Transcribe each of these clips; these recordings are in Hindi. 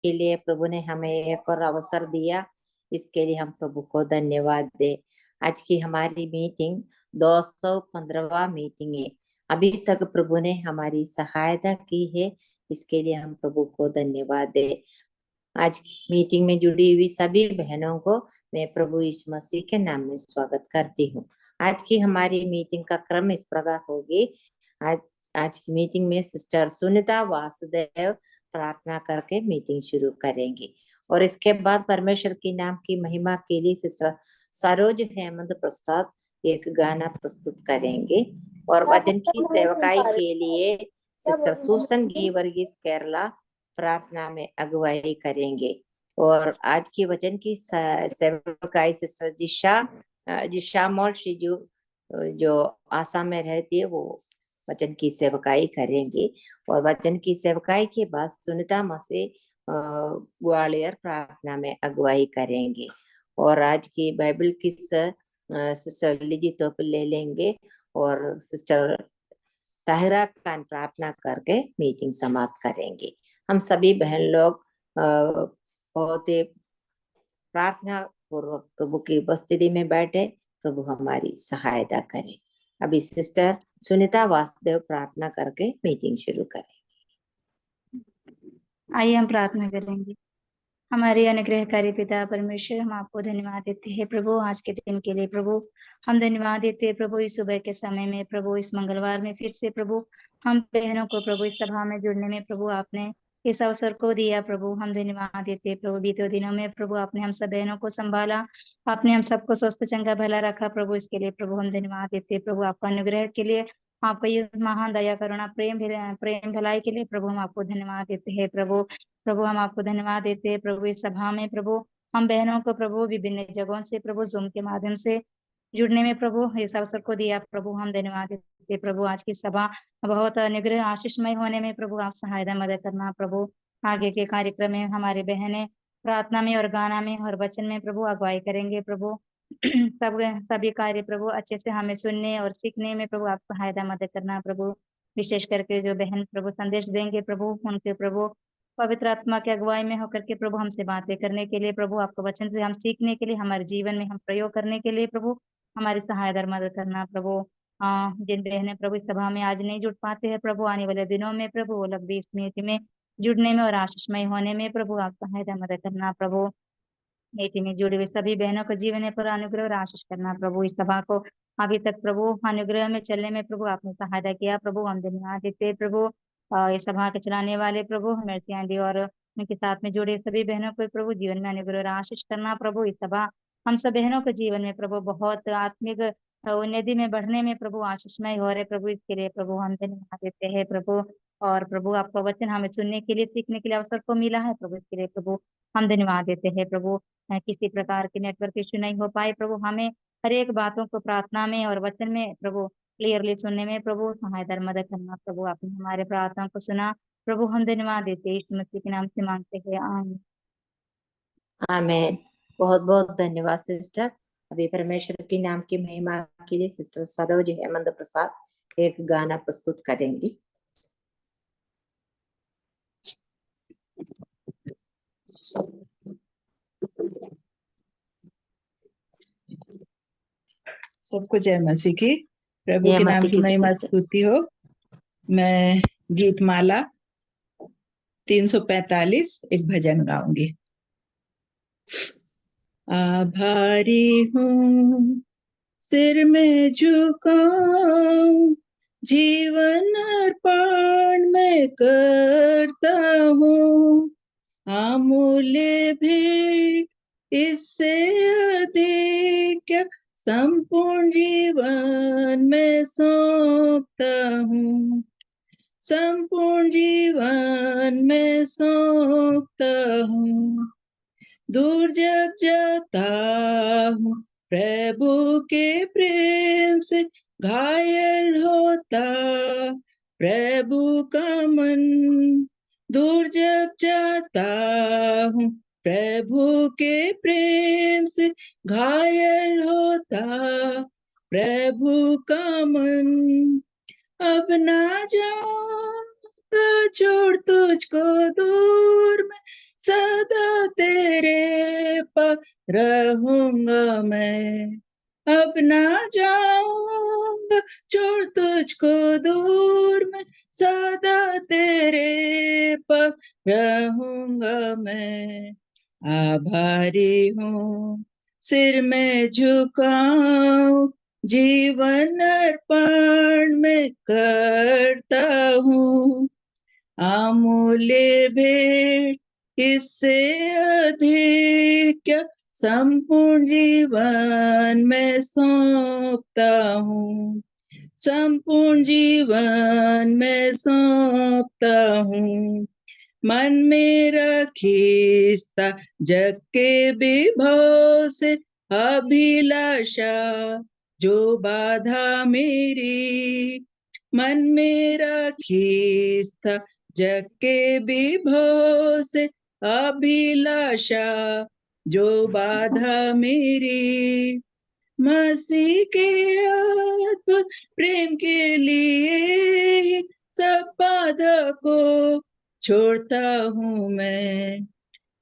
के लिए प्रभु ने हमें एक और अवसर दिया, इसके लिए हम प्रभु को धन्यवाद दे। आज की हमारी मीटिंग 215वां मीटिंग है। अभी तक प्रभु ने हमारी सहायता की है, इसके लिए हम प्रभु को धन्यवाद दे। आज की मीटिंग में जुड़ी हुई सभी बहनों को मैं प्रभु यीशु मसीह के नाम में स्वागत करती हूँ। आज की हमारी मीटिंग का क्रम इस प्रकार होगी। आज आज की मीटिंग में सिस्टर सुनीता वासुदेव प्रार्थना करके मीटिंग शुरू करेंगी और इसके बाद परमेश्वर की नाम की महिमा के लिए सिस्टर सरोज हेमंत प्रसाद एक गाना प्रस्तुत करेंगे और वचन की सेवकाई के लिए सिस्टर सुसन गीवर्गीस केरला प्रार्थना में अगुवाई करेंगे। और आज की वचन की सेवकाई सिस्टर जिशा मोल शिजू जो आसाम में रहती है, वो वचन की सेवकाई करेंगे और वचन की सेवकाई के बाद सुनीता मसे ग्वालियर प्रार्थना में अगुवाई करेंगे। और आज की बाइबल की सिस्टर लिजी तोप ले लेंगे और सिस्टर ताहिरा खान प्रार्थना करके मीटिंग समाप्त करेंगे। हम सभी बहन लोग बहुत ही प्रार्थना पूर्वक प्रभु की उपस्थिति में बैठे, प्रभु हमारी सहायता करे। अभी सिस्टर सुनीता वासुदेव प्रार्थना करके मीटिंग शुरू करें। आइए हम प्रार्थना करेंगे। हमारे अनुग्रहकारी पिता परमेश्वर, हम आपको धन्यवाद देते हैं प्रभु आज के दिन के लिए। प्रभु हम धन्यवाद देते हैं प्रभु इस सुबह के समय में, प्रभु इस मंगलवार में फिर से प्रभु हम बहनों को प्रभु इस सभा में जुड़ने में प्रभु आपने इस अवसर को दिया। प्रभु हम धन्यवाद देते हैं प्रभु। बीते दिनों में प्रभु आपने हम सब बहनों को संभाला, आपने हम सबको स्वस्थ चंगा भला रखा प्रभु, इसके लिए प्रभु हम धन्यवाद देते हैं प्रभु। आपका अनुग्रह के लिए, आपका ये महान दया करुणा प्रेम भलाई के लिए प्रभु हम आपको धन्यवाद देते हैं प्रभु। प्रभु हम आपको धन्यवाद देते हैं प्रभु इस सभा में प्रभु हम बहनों को प्रभु विभिन्न जगहों से प्रभु जूम के माध्यम से जुड़ने में प्रभु इस अवसर को दिया प्रभु, हम धन्यवाद देते प्रभु। आज की सभा बहुत अनुग्रह आशीषमय होने में प्रभु आप सहायता मदद करना प्रभु। आगे के कार्यक्रम में हमारे बहनें प्रार्थना में और गाना में और वचन में प्रभु अगुवाई करेंगे प्रभु। सभी कार्य प्रभु अच्छे से हमें सुनने और सीखने में प्रभु आप सहायता मदद करना प्रभु। विशेष करके जो बहन प्रभु संदेश देंगे प्रभु, उनके प्रभु पवित्र आत्मा के अगुवाई में होकर के प्रभु हमसे बातें करने के लिए प्रभु, आपको वचन से हम सीखने के लिए, हमारे जीवन में हम प्रयोग करने के लिए प्रभु हमारी सहायता मदद करना प्रभु। जिन बहनें प्रभु इस सभा में आज नहीं जुड़ पाते हैं प्रभु, आने वाले दिनों में प्रभु वो लोग भी इस मीटिंग में जुड़ने में और आशीषमय होने में प्रभु आप सहायता मदद करना प्रभु। मीटिंग में जुड़े हुए सभी बहनों को जीवन पर अनुग्रह और आशीष करना प्रभु। इस सभा को अभी तक प्रभु अनुग्रह में चलने में प्रभु आपने सहायता किया प्रभु, हम धन्यवाद देते हैं प्रभु। इस सभा के चलाने वाले प्रभु मर्सी आंटी और उनके साथ में जुड़े सभी बहनों को प्रभु जीवन में अनुग्रह और आशीष करना प्रभु। इस सभा हम सब बहनों के जीवन में प्रभु बहुत आत्मिक उन्नति में बढ़ने में प्रभु आशीषमय हो रहे प्रभु, इसके लिए प्रभु हम धन्यवाद देते हैं प्रभु। और प्रभु आपका वचन हमें सुनने के लिए सीखने के लिए अवसर को मिला है प्रभु, इसके लिए प्रभु हम धन्यवाद देते हैं प्रभु। किसी प्रकार के नेटवर्क इश्यू नहीं हो पाए प्रभु, हमें हर एक बातों को प्रार्थना में और वचन में प्रभु क्लियरली सुनने में प्रभु सहायता मदद करना प्रभु। आपने हमारे प्रार्थना को सुना प्रभु, हम धन्यवाद देते हैं यीशु मसीह के नाम से मांगते हैं, आमीन। आमीन। बहुत बहुत धन्यवाद सिस्टर। अभी परमेश्वर की नाम की महिमा के लिए सिस्टर सरोज हेमंत प्रसाद एक गाना प्रस्तुत करेंगी। सबको जय मसीह की, प्रभु के नाम की महिमा स्तुति हो। मैं गीतमाला 345 एक भजन गाऊंगी। आभारी हूँ सिर में झुकाऊं, जीवन अर्पण में करता हूँ, अमूल्य भेंट इससे अधिक संपूर्ण जीवन में सौंपता हूँ, संपूर्ण जीवन में सौंपता हूँ। दूर जब जाता हूँ प्रभु के प्रेम से घायल होता प्रभु का मन, दूर जब जाता हूँ प्रभु के प्रेम से घायल होता प्रभु का मन। अब ना जाऊंगा छोड़ तुझको दूर में, सदा तेरे पर रहूंगा मैं। अब ना जाऊंगा छोड़ तुझको दूर में, सदा तेरे पर रहूंगा मैं। आभारी हूँ सिर में झुकाऊं, जीवन अर्पण में करता हूँ। अमूल्य भेंट इससे अधिक क्या संपूर्ण जीवन में सौंपता हूँ। संपूर्ण जीवन में सौंपता हूँ। मन मेरा खींचता जग के विभव से, अभिलाषा जो बाधा मेरी। मन मेरा खींचता जग के विभव से, अभिलाषा जो बाधा मेरी। मसीह के अद्भुत प्रेम के लिए सब बाधा को छोड़ता हूँ मैं।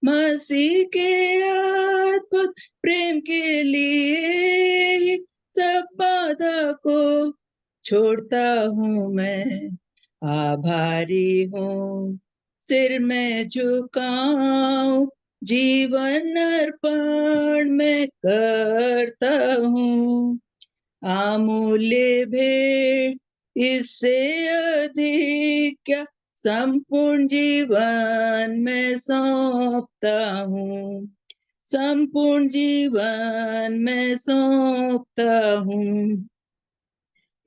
मसीह के अद्भुत प्रेम के लिए सब बाधा को छोड़ता हूँ मैं। आभारी हूँ सिर में झुकाऊं, जीवन अर्पण में करता हूँ। अमूल्य भेंट इससे अधिक क्या संपूर्ण जीवन में सौंपता हूँ। संपूर्ण जीवन में सौंपता हूँ।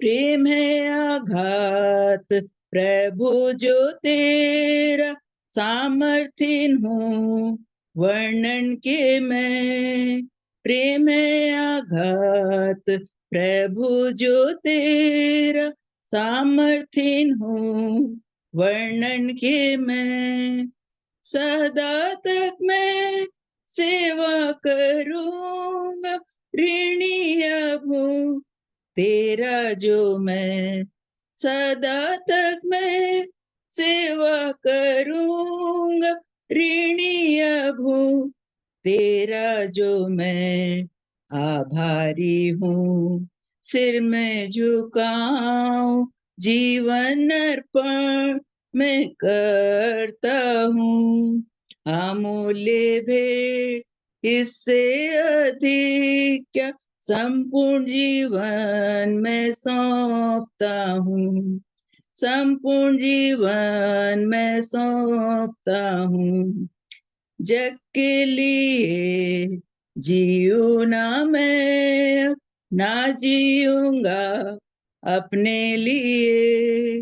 प्रेम है आघात प्रभु जो तेरा, सामर्थ्य हूँ वर्णन के मैं। प्रेम है आघात प्रभु जो तेरा, सामर्थ्य हूँ वर्णन के मैं। सदा तक मैं सेवा करूंगा, ऋणी अब हूँ तेरा जो मैं। सदा तक मैं सेवा करूंगा, ऋणी अब हूँ तेरा जो मैं। आभारी हूँ सिर में झुकाऊं, जीवन अर्पण मैं करता हूँ। अमूल्य भेंट इससे अधिक क्या संपूर्ण जीवन में सौंपता हूँ। संपूर्ण जीवन में सौंपता हूँ। जग के लिए जीऊँ ना मैं, ना जीऊंगा अपने लिए।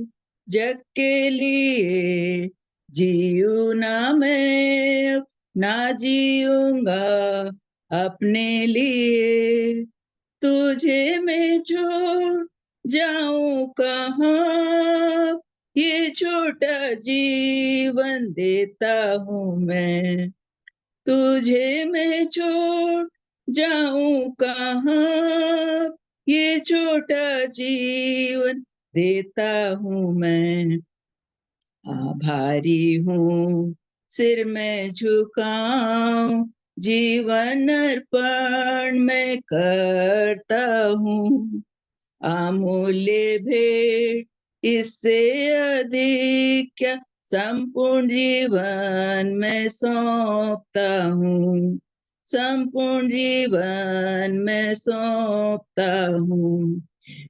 जग के लिए जीऊँ ना मैं, ना जीऊंगा अपने लिए। तुझे मैं छोड़ जाऊं कहाँ, ये छोटा जीवन देता हूँ मैं। तुझे मैं छोड़ जाऊं कहाँ, ये छोटा जीवन देता हूँ मैं। आभारी हूँ सिर में झुकाऊं, जीवन अर्पण मैं करता हूँ। अमूल्य भेंट इससे अधिक क्या संपूर्ण जीवन में सौंपता हूँ। संपूर्ण जीवन में सौंपता हूँ।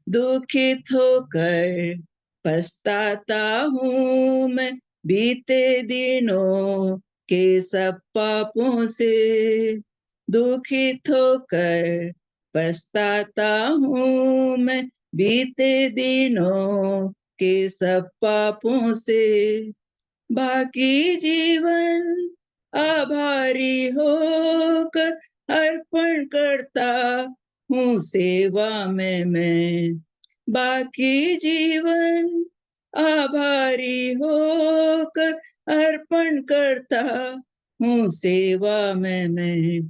दुखित होकर पछताता हूँ मैं बीते दिनों के सब पापों से। दुखित होकर पछताता हूँ मैं बीते दिनों के सब पापों से। बाकी जीवन आभारी होकर अर्पण करता हूँ सेवा में मैं। बाकी जीवन आभारी होकर अर्पण करता हूँ सेवा में मैं।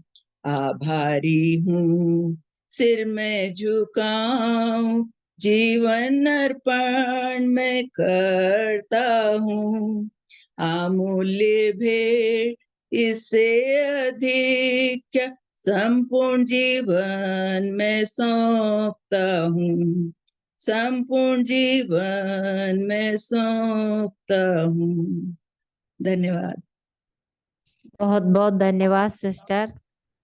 आभारी हूँ सिर में झुकाऊं, जीवन अर्पण मैं करता हूँ। अमूल्य भेंट इससे अधिक क्या संपूर्ण जीवन मैं सौंपता हूँ, संपूर्ण जीवन मैं सौंपता हूँ। धन्यवाद। बहुत बहुत धन्यवाद सिस्टर।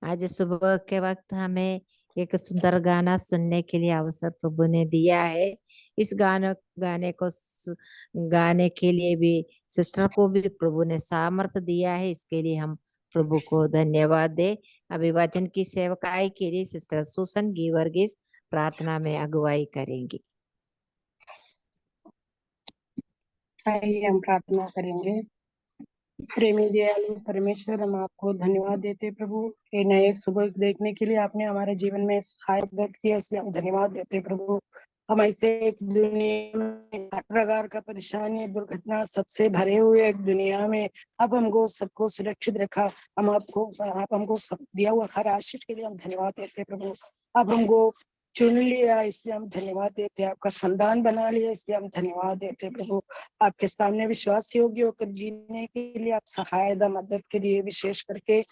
आज सुबह के वक्त हमें एक सुंदर गाना सुनने के लिए अवसर प्रभु ने दिया है। इस गाने को गाने के लिए भी सिस्टर को भी प्रभु ने सामर्थ्य दिया है। इसके लिए हम प्रभु को धन्यवाद दे। अभी वचन की सेवकाई के लिए सिस्टर सुसन गीवर्गीस प्रार्थना में अगुवाई करेंगी। आइए हम प्रार्थना करेंगे। प्रेमी दयालु परमेश्वर, हम आपको धन्यवाद देते प्रभु, ये नए सुबह देखने के लिए आपने हमारे जीवन में सहायता किया, इसलिए हम धन्यवाद देते प्रभु। हम ऐसे एक दुनिया में हर प्रकार का परेशानी दुर्घटना सबसे भरे हुए एक दुनिया में अब हमको सबको सुरक्षित रखा। आप हमको सब दिया हुआ हर आशीष के लिए हम धन्यवाद देते प्रभु। अब हमको चुन लिया, इसलिए हम धन्यवाद देते। आपका संतान बना लिया, इसलिए हम धन्यवाद देते प्रभु। आपके सामने विश्वास योग्य होकर जीने के लिए आप सहायता मदद के लिए विशेष करके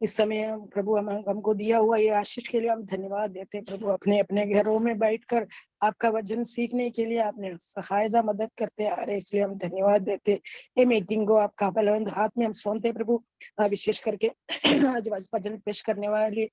इस समय प्रभु हमको दिया हुआ ये आशीष के लिए हम धन्यवाद देते प्रभु। अपने अपने घरों में बैठकर आपका वचन सीखने के लिए आपने सहायता मदद करते आ रहे, इसलिए हम धन्यवाद देते। ये मीटिंग को आपका बलवंत हाथ में हम सौंपते प्रभु। विशेष करके आज वचन पेश करने वाली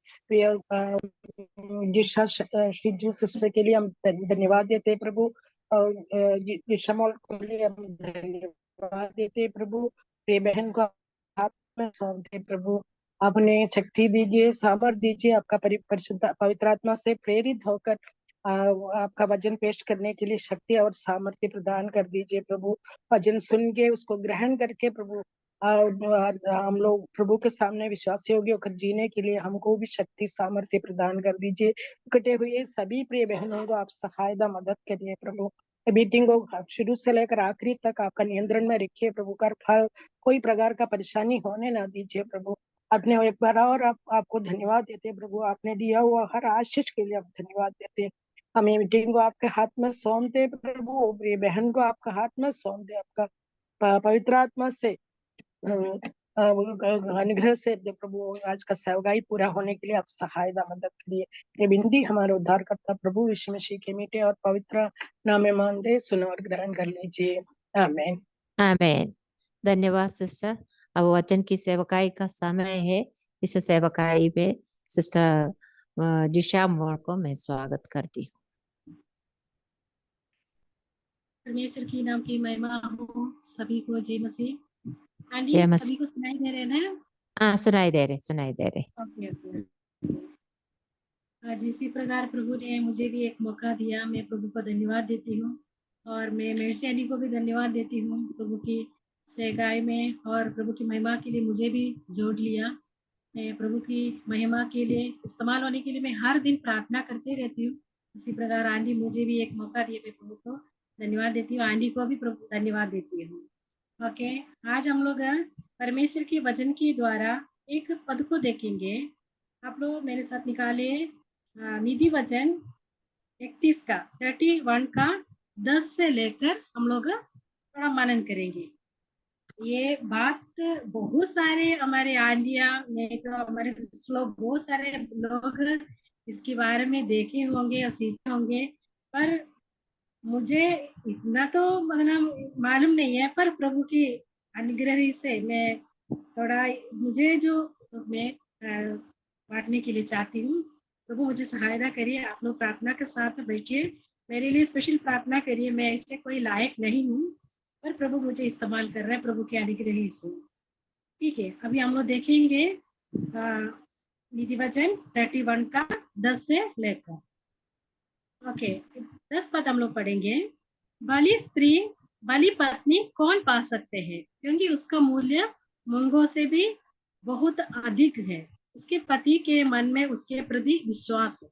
जिशा शिजू सिस्टर के लिए हम धन्यवाद देते प्रभु। और जिशा मॉल के लिए हम धन्यवाद देते प्रभु। प्रिय बहन को हाथ में सौंपते प्रभु। आपने शक्ति दीजिए, सामर्थ दीजिए, आपका परिशुद्ध पवित्र आत्मा से प्रेरित होकर आपका वचन पेश करने के लिए शक्ति और सामर्थ्य प्रदान कर दीजिए प्रभु। वचन सुन के उसको ग्रहण करके प्रभु हम लोग प्रभु के सामने विश्वास योग्य होकर जीने के लिए हमको भी शक्ति सामर्थ्य प्रदान कर दीजिए। इकट्ठे हुए सभी प्रिय बहनों को आप सहायता मदद करिए प्रभु। मीटिंग को शुरू से लेकर आखिरी तक आपका नियंत्रण में रखिए प्रभु। कर फल कोई प्रकार का परेशानी होने ना दीजिए प्रभु। आपने एक बार और आपको धन्यवाद देते प्रभु। आपने दिया हुआ हर आशीष के लिए आप धन्यवाद देते। हमें मीटिंग को आपके हाथ में सौंपते प्रभु। प्रिय बहन को आपका हाथ में सौंपते। आपका पवित्र आत्मा से अनुग्रह से प्रभु आज का सेवकाई पूरा होने के लिए आप सहायता मदद करिए। ये विनती हमारे उद्धारकर्ता प्रभु यीशु मसीह के मीठे और पवित्र नाम में मांगते सुनो और ग्रहण कर लीजिए। आमीन। आमीन। धन्यवाद सिस्टर। अब वचन की सेवकाई का समय है। इस सेवकाई में सिस्टर जिशा मोड़ को मैं स्वागत करती हूँ। परमेश्वर की नाम की महिमा हो। सभी को जय मसीह। आंटी जय मसीह। सभी को सुनाई दे रहे ना? हाँ सुनाई दे रहे। ओके। आज इसी प्रकार प्रभु ने मुझे भी एक मौका दिया, मैं प्रभु को धन्यवाद देती हूँ। और मैं मेर्सी आंटी को भी धन्यवाद देती हूँ प्रभु की सेवकाई में, और प्रभु की महिमा के लिए मुझे भी जोड़ लिया। मैं प्रभु की महिमा के लिए इस्तेमाल होने के लिए मैं हर दिन प्रार्थना करते रहती हूँ। इसी प्रकार आंटी मुझे भी एक मौका दिया, मैं प्रभु को धन्यवाद देती हूँ। आंटी को भी प्रभु धन्यवाद देती हूँ। ओके, आज हम लोग परमेश्वर के वचन के द्वारा एक पद को देखेंगे। आप लोग मेरे साथ निकाले नीति वचन 31 का 31 का 10 से लेकर हम लोग थोड़ा मनन करेंगे। ये बात बहुत सारे हमारे आंटियां नहीं तो हमारे सिस्टर लोग, बहुत सारे लोग इसके बारे में देखे होंगे और सीखे होंगे, पर मुझे इतना तो मालूम नहीं है। पर प्रभु की अनुग्रह से मैं थोड़ा, मुझे जो मैं बांटने के लिए चाहती हूँ। प्रभु मुझे सहायता करिए। आप लोग प्रार्थना के साथ बैठिए, मेरे लिए स्पेशल प्रार्थना करिए। मैं इससे कोई लायक नहीं हूँ, पर प्रभु मुझे इस्तेमाल कर रहा है प्रभु के अनुग्रह से। ठीक है, अभी हम लोग देखेंगे नीति वचन 31 का 10 से लेकर। ओके, 10 पद हम लोग पढ़ेंगे। भली स्त्री भली पत्नी कौन पा सकते हैं, क्योंकि उसका मूल्य मूंगों से भी बहुत अधिक है। उसके पति के मन में उसके प्रति विश्वास है।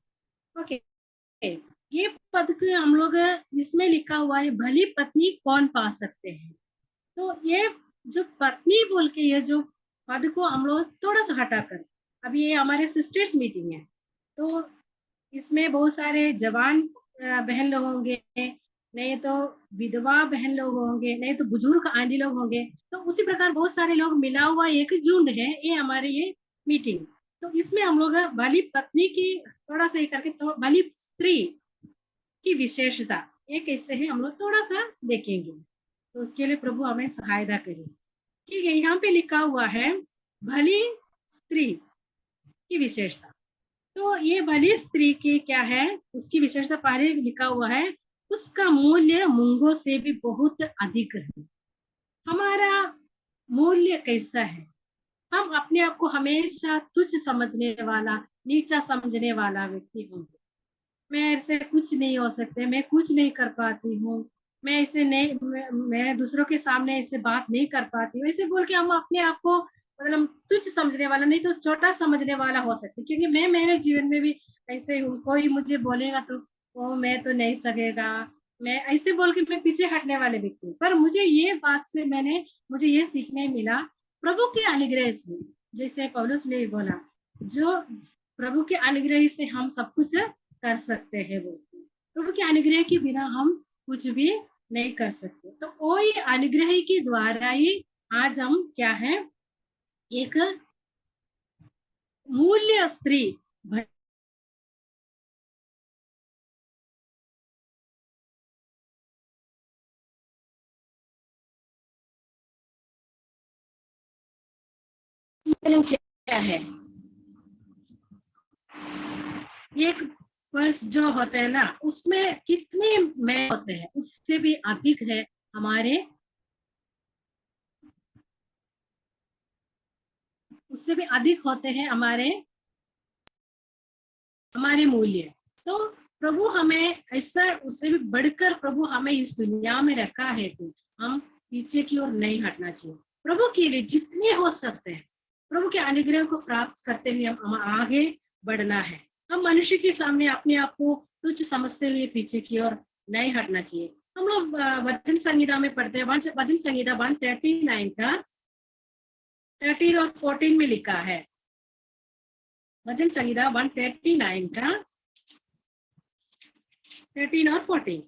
ओके, ये पद के हम लोग इसमें लिखा हुआ है भली पत्नी कौन पा सकते हैं। तो ये जो पत्नी बोल के ये जो पद को हम लोग थोड़ा सा हटाकर, अभी ये हमारे सिस्टर्स मीटिंग है, तो इसमें बहुत सारे जवान बहन लोग होंगे, नहीं तो विधवा बहन लोग होंगे, नहीं तो बुजुर्ग आंटी लोग होंगे। तो उसी प्रकार बहुत सारे लोग मिला हुआ एक झुंड है ये हमारे ये मीटिंग। तो इसमें हम लोग भली पत्नी की थोड़ा सा करके तो भली स्त्री की विशेषता ये कैसे है हम लोग थोड़ा सा देखेंगे। तो उसके लिए प्रभु हमें सहायता करे। ठीक है, यहाँ पे लिखा हुआ है भली स्त्री की विशेषता। तो ये भली स्त्री की क्या है, उसकी विशेषता पहले लिखा हुआ है, उसका मूल्य मूंगों से भी बहुत अधिक है। हमारा मूल्य कैसा है? हम अपने आप को हमेशा तुच्छ समझने वाला, नीचा समझने वाला व्यक्ति होंगे। मैं ऐसे कुछ नहीं हो सकते, मैं कुछ नहीं कर पाती हूँ, मैं ऐसे नहीं, मैं दूसरों के सामने ऐसे बात नहीं कर पाती हूँ, ऐसे बोल के हम अपने आप को मतलब तुच्छ समझने वाला नहीं तो छोटा समझने वाला हो सकते। क्योंकि मैं मेरे जीवन में भी ऐसे ही हूँ। कोई मुझे बोलेगा तो ओ मैं तो नहीं सकेगा, मैं ऐसे बोल के मैं पीछे हटने वाले व्यक्ति हूँ। पर मुझे ये बात से मुझे ये सीखने मिला प्रभु के अनुग्रह से, जैसे पौलुस ने बोला जो प्रभु के अनुग्रह से हम सब कुछ कर सकते हैं। वो प्रभु के अनुग्रह के बिना हम कुछ भी नहीं कर सकते। तो वही अनुग्रह के द्वारा ही आज हम क्या है, एक मूल्य स्त्री क्या है, एक पर्स जो होते हैं ना उसमें कितने में होते हैं, उससे भी अधिक है हमारे, उससे भी अधिक होते हैं हमारे मूल्य। तो प्रभु हमें ऐसा, उससे भी बढ़कर प्रभु हमें इस दुनिया में रखा है तो हम पीछे की ओर नहीं हटना चाहिए। प्रभु के लिए जितने हो सकते हैं प्रभु के अनुग्रह को प्राप्त करते हुए हम आगे बढ़ना है। हम मनुष्य के सामने अपने आप को तुच्छ समझते हुए पीछे की ओर नहीं हटना चाहिए। हम लोग वचन संहिता में पढ़ते हैं, वचन संहिता 139 का 13 और 14 में लिखा है। वचन संहिता 139 का 13 और 14।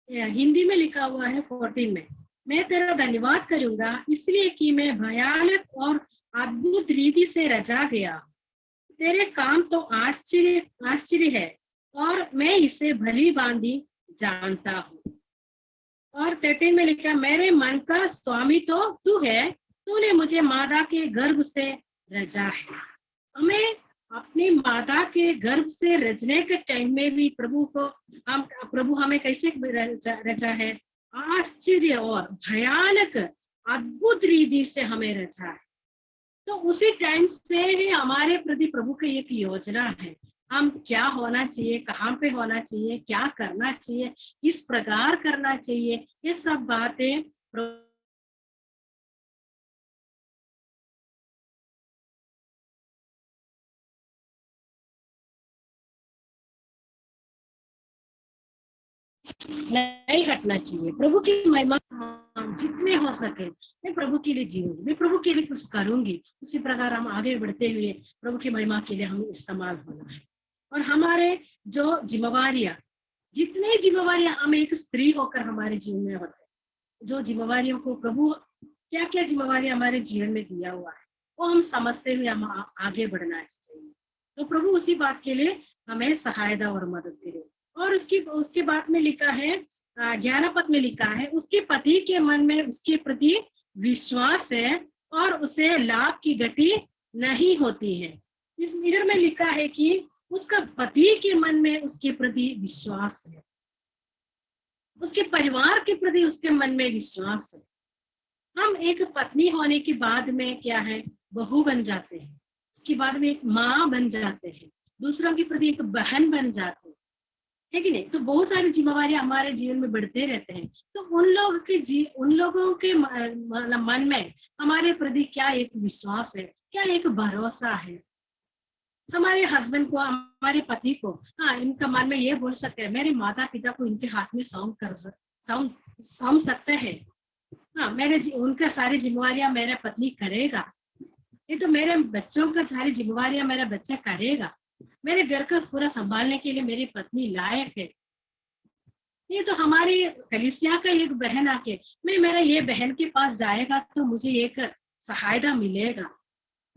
हिंदी में लिखा हुआ है 14 में, मैं तेरा धन्यवाद करूंगा इसलिए कि मैं भयानक और अद्भुत रीति से रचा गया। तेरे काम तो आश्चर्य है और मैं इसे भली भांति जानता हूँ। और 13 में लिखा, मेरे मन का स्वामी तो तू है, तूने मुझे माता के गर्भ से रचा है। हमें अपनी माता के गर्भ से रचने के टाइम में भी प्रभु हमें कैसे रचा है, आश्चर्य और भयानक अद्भुत रीति से हमें रचा है। तो उसी टाइम से ही हमारे प्रति प्रभु की एक योजना है, हम क्या होना चाहिए, कहाँ पे होना चाहिए, क्या करना चाहिए, किस प्रकार करना चाहिए, ये सब बातें नहीं हटना चाहिए। प्रभु की महिमा जितने हो सके मैं प्रभु के लिए जीऊंगी, मैं प्रभु के लिए कुछ करूंगी। उसी प्रकार हम आगे बढ़ते हुए प्रभु की महिमा के लिए हमें इस्तेमाल होना है। और हमारे जो जिम्मेवारियां, जितने जिम्मेवारियां हम एक स्त्री होकर हमारे जीवन में होते हैं, जो जिम्मेवारियों को प्रभु क्या क्या जिम्मेवारियां हमारे जीवन में दिया हुआ है वो हम समझते हुए हम आगे बढ़ना चाहिए। तो प्रभु उसी बात के लिए हमें सहायता और मदद करे। और उसके बाद में लिखा है 11 पद में लिखा है, उसके पति के मन में उसके प्रति विश्वास है और उसे लाभ की गति नहीं होती है। इस निडर में लिखा है कि उसका पति के मन में उसके प्रति विश्वास है, उसके परिवार के प्रति उसके मन में विश्वास है। हम एक पत्नी होने के बाद में क्या है, बहू बन जाते हैं, उसके बाद में एक माँ बन जाते हैं, दूसरों के प्रति एक बहन बन जाते हैं, है कि नहीं। तो बहुत सारी जिम्मेवारियां हमारे जीवन में बढ़ते रहते हैं। तो उन लोगों के मन में हमारे प्रति क्या एक विश्वास है, क्या एक भरोसा है। हमारे हस्बैंड को, हमारे पति को, हाँ, इनका मन में ये बोल सकते हैं मेरे माता पिता को इनके हाथ में सौंप कर सम सकते हैं। हाँ, उनका सारी जिम्मेवारियां मेरा पत्नी करेगा, ये तो मेरे बच्चों का सारी जिम्मेवारियां मेरा बच्चा करेगा, मेरे घर का पूरा संभालने के लिए मेरी पत्नी लायक है। ये तो हमारी कलीसिया का एक बहन आके मेरा ये बहन के पास जाएगा तो मुझे एक सहायता मिलेगा।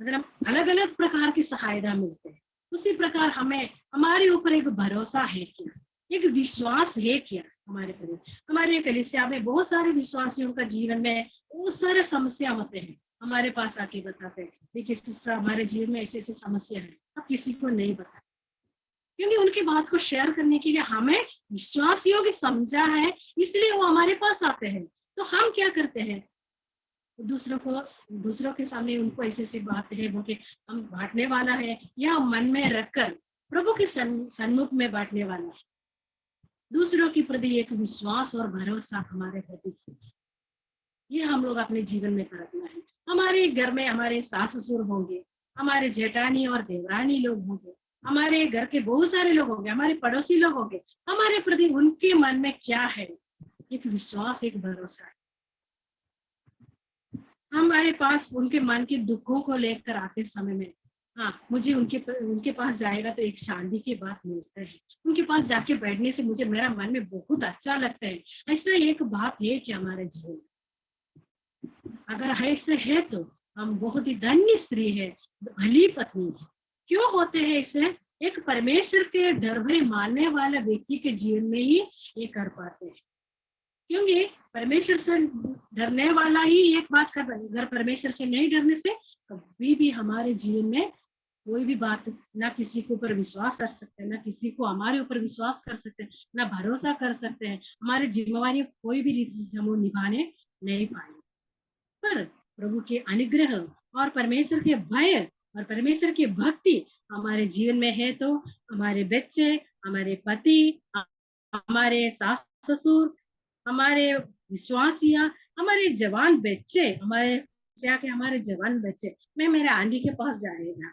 अगर हम अलग अलग प्रकार की सहायता मिलते हैं, उसी प्रकार हमें हमारे ऊपर एक भरोसा है क्या, एक विश्वास है क्या हमारे कलीसिया में बहुत सारे विश्वासियों का जीवन में बहुत सारे समस्या होते हैं, हमारे पास आके बताते हैं देखिए सिस्टर हमारे जीवन में ऐसी ऐसी समस्या है, अब किसी को नहीं बता, क्योंकि उनकी बात को शेयर करने के लिए हमें विश्वास योग्य समझा है, इसलिए वो हमारे पास आते हैं। तो हम क्या करते हैं, दूसरों के सामने उनको ऐसे ऐसी बात है वो कि हम बांटने वाला है या मन में रखकर प्रभु के सन्मुख में बांटने वाला है। दूसरों के प्रति एक विश्वास और भरोसा हमारे प्रति, ये हम लोग अपने जीवन में करना है। हमारे घर में हमारे सास ससुर होंगे, हमारे जेठानी और देवरानी लोग होंगे, हमारे घर के बहुत सारे लोग होंगे, हमारे पड़ोसी लोग होंगे, हमारे प्रति उनके मन में क्या है, एक विश्वास एक भरोसा है। हमारे पास उनके मन के दुखों को लेकर आते समय में हाँ मुझे उनके पास जाएगा तो एक शांति की बात मिलता है, उनके पास जाके बैठने से मुझे मेरा मन में बहुत अच्छा लगता है। ऐसा एक बात है कि हमारे जीवन अगर ऐसे है तो हम बहुत ही धन्य स्त्री है, भली पत्नी है। क्यों होते हैं इसे, एक परमेश्वर के डर भय मानने वाला व्यक्ति के जीवन में ही ये कर पाते हैं, क्योंकि परमेश्वर से डरने वाला ही एक बात कर रहा है। अगर परमेश्वर से नहीं डरने से कभी भी हमारे जीवन में कोई भी बात ना किसी के ऊपर विश्वास कर सकते हैं, ना किसी को हमारे ऊपर विश्वास कर सकते हैं, ना भरोसा कर सकते हैं, हमारी जिम्मेवारी कोई भी रीति से हम निभाने नहीं पाएंगे। पर प्रभु के अनुग्रह और परमेश्वर के भय और परमेश्वर की भक्ति हमारे जीवन में है तो हमारे बच्चे, हमारे पति, हमारे सास ससुर, हमारे विश्वासिया, हमारे जवान बच्चे, हमारे जवान बच्चे मैं मेरे आंटी के पास जाएगा,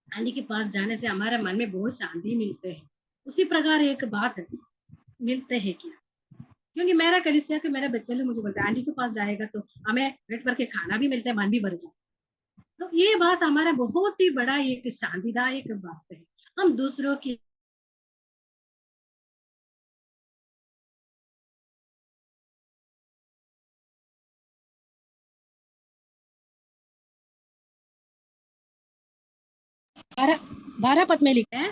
आंटी के पास जाने से हमारे मन में बहुत शांति मिलते हैं। उसी प्रकार एक बात मिलते है क्या, क्योंकि मेरा कलीसिया के मेरे बच्चे लोग मुझे बोलते हैं आंटी के पास जाएगा तो हमें पेट भर के खाना भी मिलता है, मन भी भर जाए। तो ये बात हमारा बहुत ही बड़ा एक शांतिदायक बात है। हम दूसरों की बारह पद में लिखते हैं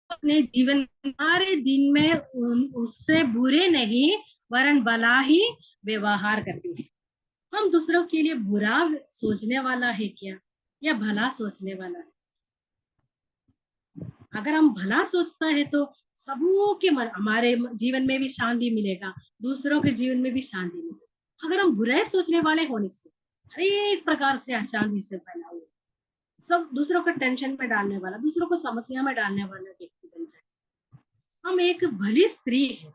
अपने जीवन हमारे दिन में उससे बुरे नहीं वरन भला ही व्यवहार करती है। हम दूसरों के लिए बुरा सोचने वाला है क्या या भला सोचने वाला है? अगर हम भला सोचता है तो सबों के मन हमारे जीवन में भी शांति मिलेगा, दूसरों के जीवन में भी शांति मिलेगा। अगर हम बुराई सोचने वाले होने से हर एक प्रकार से अशांति से फैला हुआ सब दूसरों को टेंशन में डालने वाला, दूसरों को समस्या में डालने वाला व्यक्ति बन जाए। हम एक भली स्त्री है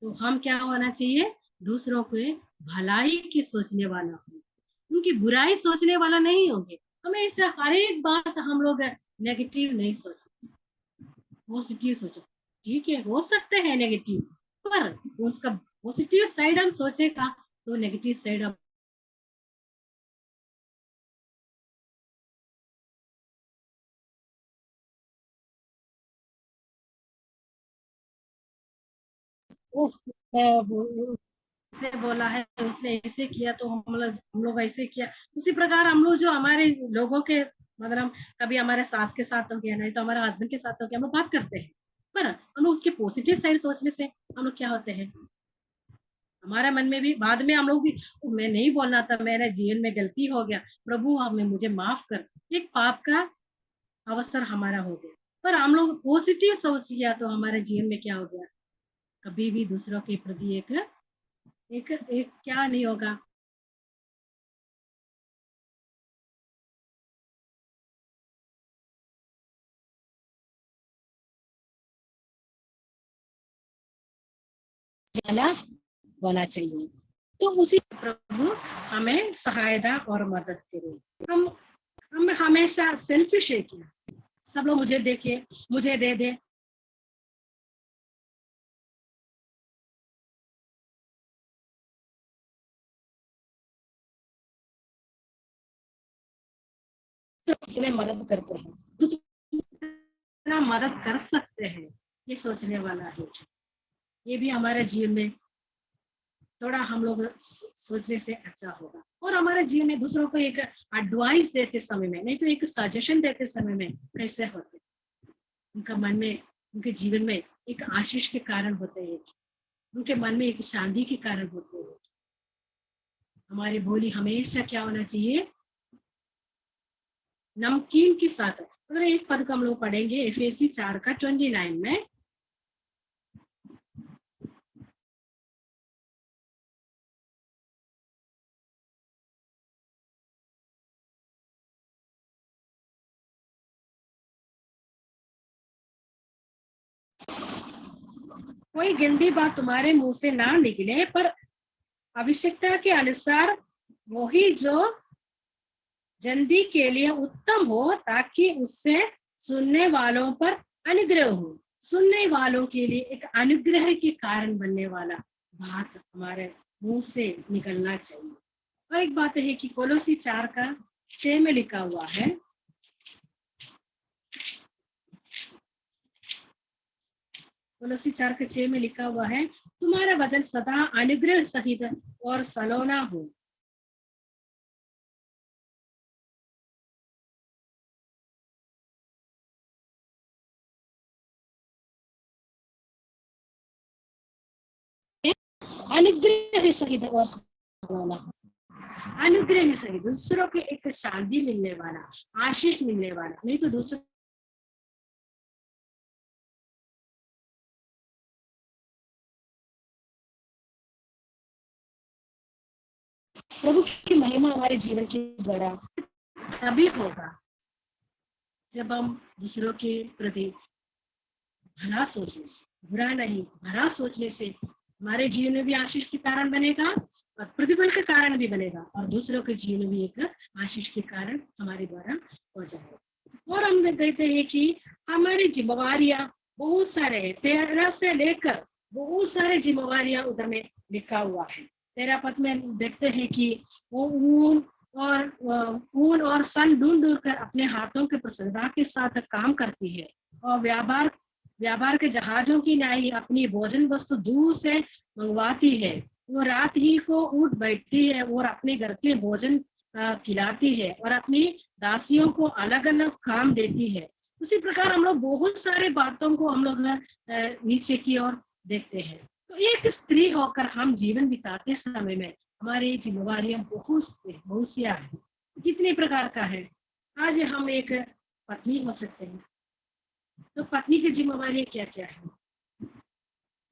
तो हम क्या होना चाहिए, दूसरों को भलाई की सोचने वाला हो, उनकी बुराई सोचने वाला नहीं होंगे। हमेशा हर एक बात हम लोग नेगेटिव नहीं सोचते, पॉजिटिव सोचो। ठीक है हो सकते हैं नेगेटिव, पर उसका पॉजिटिव साइड हम सोचेगा तो नेगेटिव साइड हम से बोला है, उसने ऐसे किया तो हम लोग ऐसे किया। उसी प्रकार हम लोग जो हमारे लोगों के मतलब कभी हमारे सास के साथ हो गया, नहीं तो हमारे हस्बैंड के साथ हो गया, हम लोग बात करते हैं, पर हम लोग उसके पॉजिटिव साइड सोचने से हम लोग क्या होते हैं, हमारे मन में भी बाद में हम लोग भी मैं नहीं बोलना था, मेरे जीवन में गलती हो गया, प्रभु हमें मुझे माफ कर, एक पाप का अवसर हमारा हो गया। पर हम लोग पॉजिटिव सोच किया तो हमारे जीवन में क्या हो गया, कभी भी दूसरों के प्रति एक क्या नहीं होगा, होना चाहिए। तो उसी प्रभु हमें सहायता और मदद करे। हम हमेशा सेल्फिश है क्या, सब लोग मुझे देखे, मुझे दे दे, कितने मदद करते हैं, तू कितना मदद कर सकते हैं, ये सोचने वाला है। ये भी हमारे जीवन में थोड़ा हम लोग सोचने से अच्छा होगा। और हमारे जीवन में दूसरों को एक एडवाइस देते समय में, नहीं तो एक सजेशन देते समय में कैसे होते, उनका मन में, उनके जीवन में एक आशीष के कारण होते हैं, उनके मन में एक शांति के कारण होते हैं। हमारी बोली हमेशा क्या होना चाहिए, नमकीन के साथ। अगर एक पद को हम लोग पढ़ेंगे एफएसी 4:29 में, कोई गंदी बात तुम्हारे मुंह से ना निकले, पर आवश्यकता के अनुसार वही जो जल्दी के लिए उत्तम हो, ताकि उससे सुनने वालों पर अनुग्रह हो। सुनने वालों के लिए एक अनुग्रह के कारण बनने वाला बात हमारे मुंह से निकलना चाहिए। और एक बात है कि कोलोसी 4:6 में लिखा हुआ है, कोलोसी 4:6 में लिखा हुआ है, तुम्हारा वचन सदा अनुग्रह सहित और सलोना हो। अनुग्रह सहित और सलोना हो। अनुग्रह सहित, दूसरों के एक शांति मिलने वाला, आशीष मिलने वाला, नहीं तो दूसरों प्रभु की महिमा हमारे जीवन के द्वारा तभी होगा जब हम दूसरों के प्रति भला सोचने से, बुरा नहीं, भला सोचने से हमारे जीवन में भी आशीष के कारण बनेगा और प्रतिफल के कारण भी बनेगा, और दूसरों के जीवन में भी एक आशीष के कारण हमारे द्वारा हो जाएगा। और हम देखते हैं कि हमारी जिम्मेवारियां बहुत सारे हैं, 13 से लेकर बहुत सारे जिम्मेवारियां उधर में लिखा हुआ है। 13 पद में देखते हैं कि वो ऊन और सन ढूंढ कर अपने हाथों के प्रसन्नता के साथ काम करती है, और व्यापार के जहाजों की नाई अपनी भोजन वस्तु दूर से मंगवाती है। वो रात ही को उठ बैठती है और अपने घर के भोजन खिलाती है और अपनी दासियों को अलग अलग काम देती है। उसी प्रकार हम लोग बहुत सारे बातों को हम लोग नीचे की ओर देखते हैं। तो एक स्त्री होकर हम जीवन बिताते समय में हमारी जिम्मेवारियां बहुत सी है। कितने प्रकार का है। आज हम एक पत्नी हो सकते हैं, तो पत्नी की जिम्मेवारी क्या क्या है,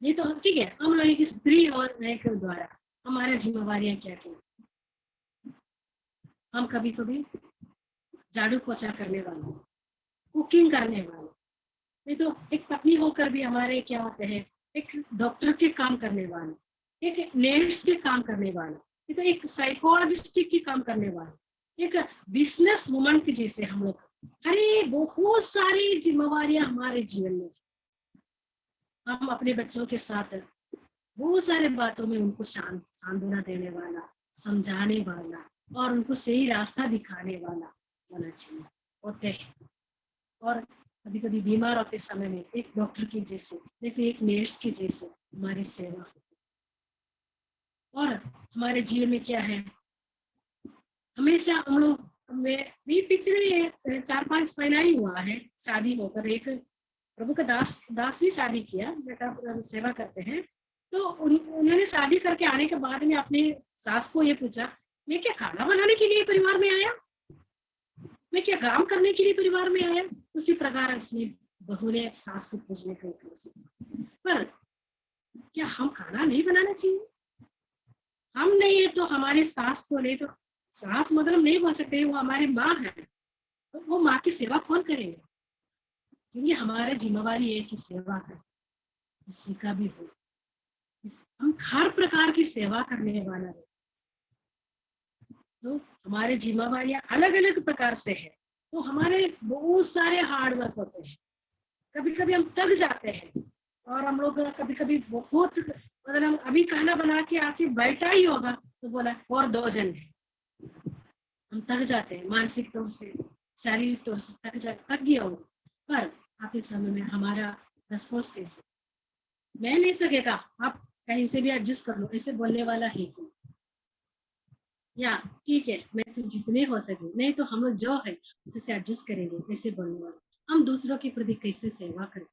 ये तो ठीक है। हम लोग एक स्त्री और एक द्वारा हमारे जिम्मेवारियां क्या क्या। हम कभी कभी झाड़ू पोछा करने वाले, कुकिंग करने वाले, नहीं तो एक पत्नी होकर भी हमारे क्या होते हैं, एक डॉक्टर के काम करने वाले, एक नर्स के काम करने वाले, नहीं तो एक साइकोलॉजिस्ट के काम करने वाले, एक बिजनेस वुमन के जैसे हम लोग। अरे बहुत सारी जिम्मेवारियां हमारे जीवन में। हम अपने बच्चों के साथ बहुत सारे बातों में उनको सांत्वना देने वाला, समझाने वाला और उनको सही रास्ता दिखाने वाला होना चाहिए होते हैं। और कभी कभी बीमार होते समय में एक डॉक्टर के जैसे, देखिए एक नर्स के जैसे हमारी सेवा होती है। और हमारे जीवन में क्या है, हमेशा हम लोग भी पिछले 4-5 महीना ही हुआ है शादी होकर, एक प्रभु का दास ही शादी किया, बेटा सेवा करते हैं। तो उन्होंने शादी करके आने के बाद में अपने सास को ये पूछा, मैं क्या खाना बनाने के लिए परिवार में आया, मैं क्या काम करने के लिए परिवार में आया। उसी प्रकार उसने बहू ने सास को पूछने का पर क्या हम खाना नहीं बनाना चाहिए। हम नहीं है तो हमारे सास को, नहीं तो सास मतलब नहीं बोल सकते, वो हमारी माँ है, तो वो माँ की सेवा कौन करेगा। क्योंकि हमारी जिम्मेवारी है कि सेवा करें, किसी का भी हो, हम हर प्रकार की सेवा करने वाला है। तो हमारे जिम्मेवारियां अलग अलग प्रकार से है, तो हमारे बहुत सारे हार्ड वर्क होते हैं। कभी कभी हम थक जाते हैं, और हम लोग कभी कभी बहुत, मतलब अभी खाना बना के आके बैठा ही होगा तो बोला और 2 जन है, हम थक जाते हैं मानसिक तौर से, शारीरिक तौर से थक गया हो, पर आते समय में हमारा रिस्पॉन्स कैसे? मैं नहीं सकेगा, आप कहीं से भी एडजस्ट कर लो, ऐसे बोलने वाला है कोई? या ठीक है मैं से जितने हो सके, नहीं तो हम लोग जो है उससे एडजस्ट करेंगे, ऐसे बोलने वाला? हम दूसरों के प्रति कैसे सेवा करें?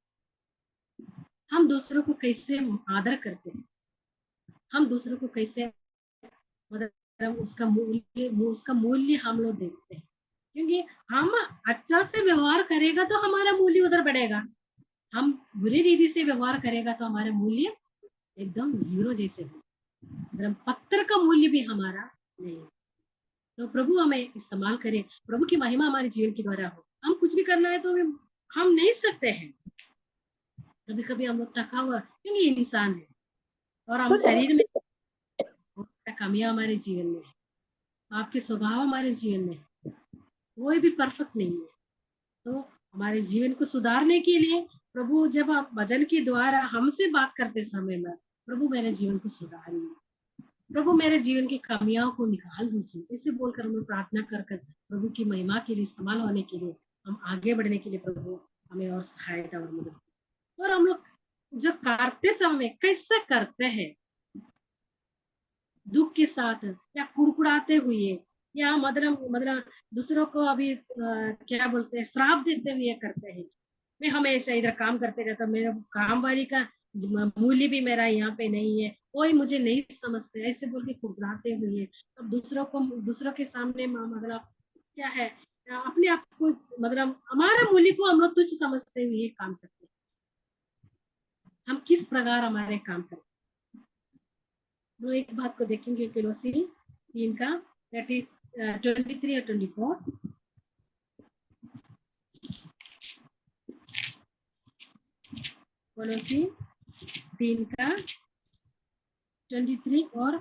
हम दूसरों को कैसे आदर करते हैं? हम दूसरों को कैसे मतलब उसका मूल्य हम लोग देखते हैं? क्योंकि हम अच्छा से व्यवहार करेगा तो हमारा मूल्य उधर बढ़ेगा, हम बुरी रीति से व्यवहार करेगा तो हमारा मूल्य एकदम जीरो जैसे हो, मतलब पत्थर का मूल्य भी हमारा नहीं है। तो प्रभु हमें इस्तेमाल करे, प्रभु की महिमा हमारे जीवन के द्वारा हो। हम कुछ भी करना है तो हम नहीं सकते हैं, कभी कभी हम लोग थका हुआ, क्योंकि इंसान है और हम शरीर में बहुत सारी कमियां हमारे जीवन में है, आपके स्वभाव हमारे जीवन में है, कोई भी परफेक्ट नहीं है। तो हमारे जीवन को सुधारने के लिए प्रभु जब आप वचन के द्वारा हमसे बात करते समय में, प्रभु मेरे जीवन को सुधारिए, प्रभु मेरे जीवन की कमियों को निकाल दीजिए, इसे बोलकर हम प्रार्थना कर प्रभु की महिमा के लिए इस्तेमाल होने के लिए, हम आगे बढ़ने के लिए प्रभु हमें और सहायता और मदद। और हम लोग जब करते समय कैसे करते हैं, दुख के साथ या कुड़कुड़ाते हुए, या मतलब दूसरों को अभी क्या बोलते हैं, श्राप देते हुए करते हैं। मैं हमेशा इधर काम करते रहता, मेरा काम वाली का मूल्य भी मेरा यहाँ पे नहीं है, कोई मुझे नहीं समझते, ऐसे बोल के कुड़कुड़ाते हुए अब दूसरों के सामने मतलब क्या है, अपने आप को मतलब हमारा मूल्य को हम लोग तुच्छ समझते हुए काम करते हैं। हम किस प्रकार हमारे काम करते हैं, वो एक बात को देखेंगे कोलोसी 3 का 23 और 24। कोलोसी 3 का 23 और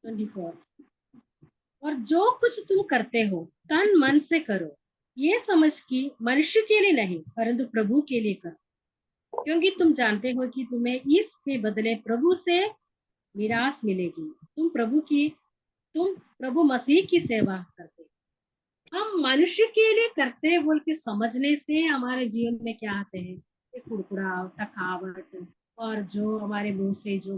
24। और जो कुछ तुम करते हो तन मन से करो, ये समझ कि मनुष्य के लिए नहीं परंतु प्रभु के लिए करो, क्योंकि तुम जानते हो कि तुम्हें इसके बदले प्रभु से मिरास मिलेगी। तुम प्रभु मसीह की सेवा करते। हम मनुष्य के लिए करते बोल के समझने से हमारे जीवन में क्या आते हैं, ये कुड़कुड़ाव, थकावट, और जो हमारे मुंह से जो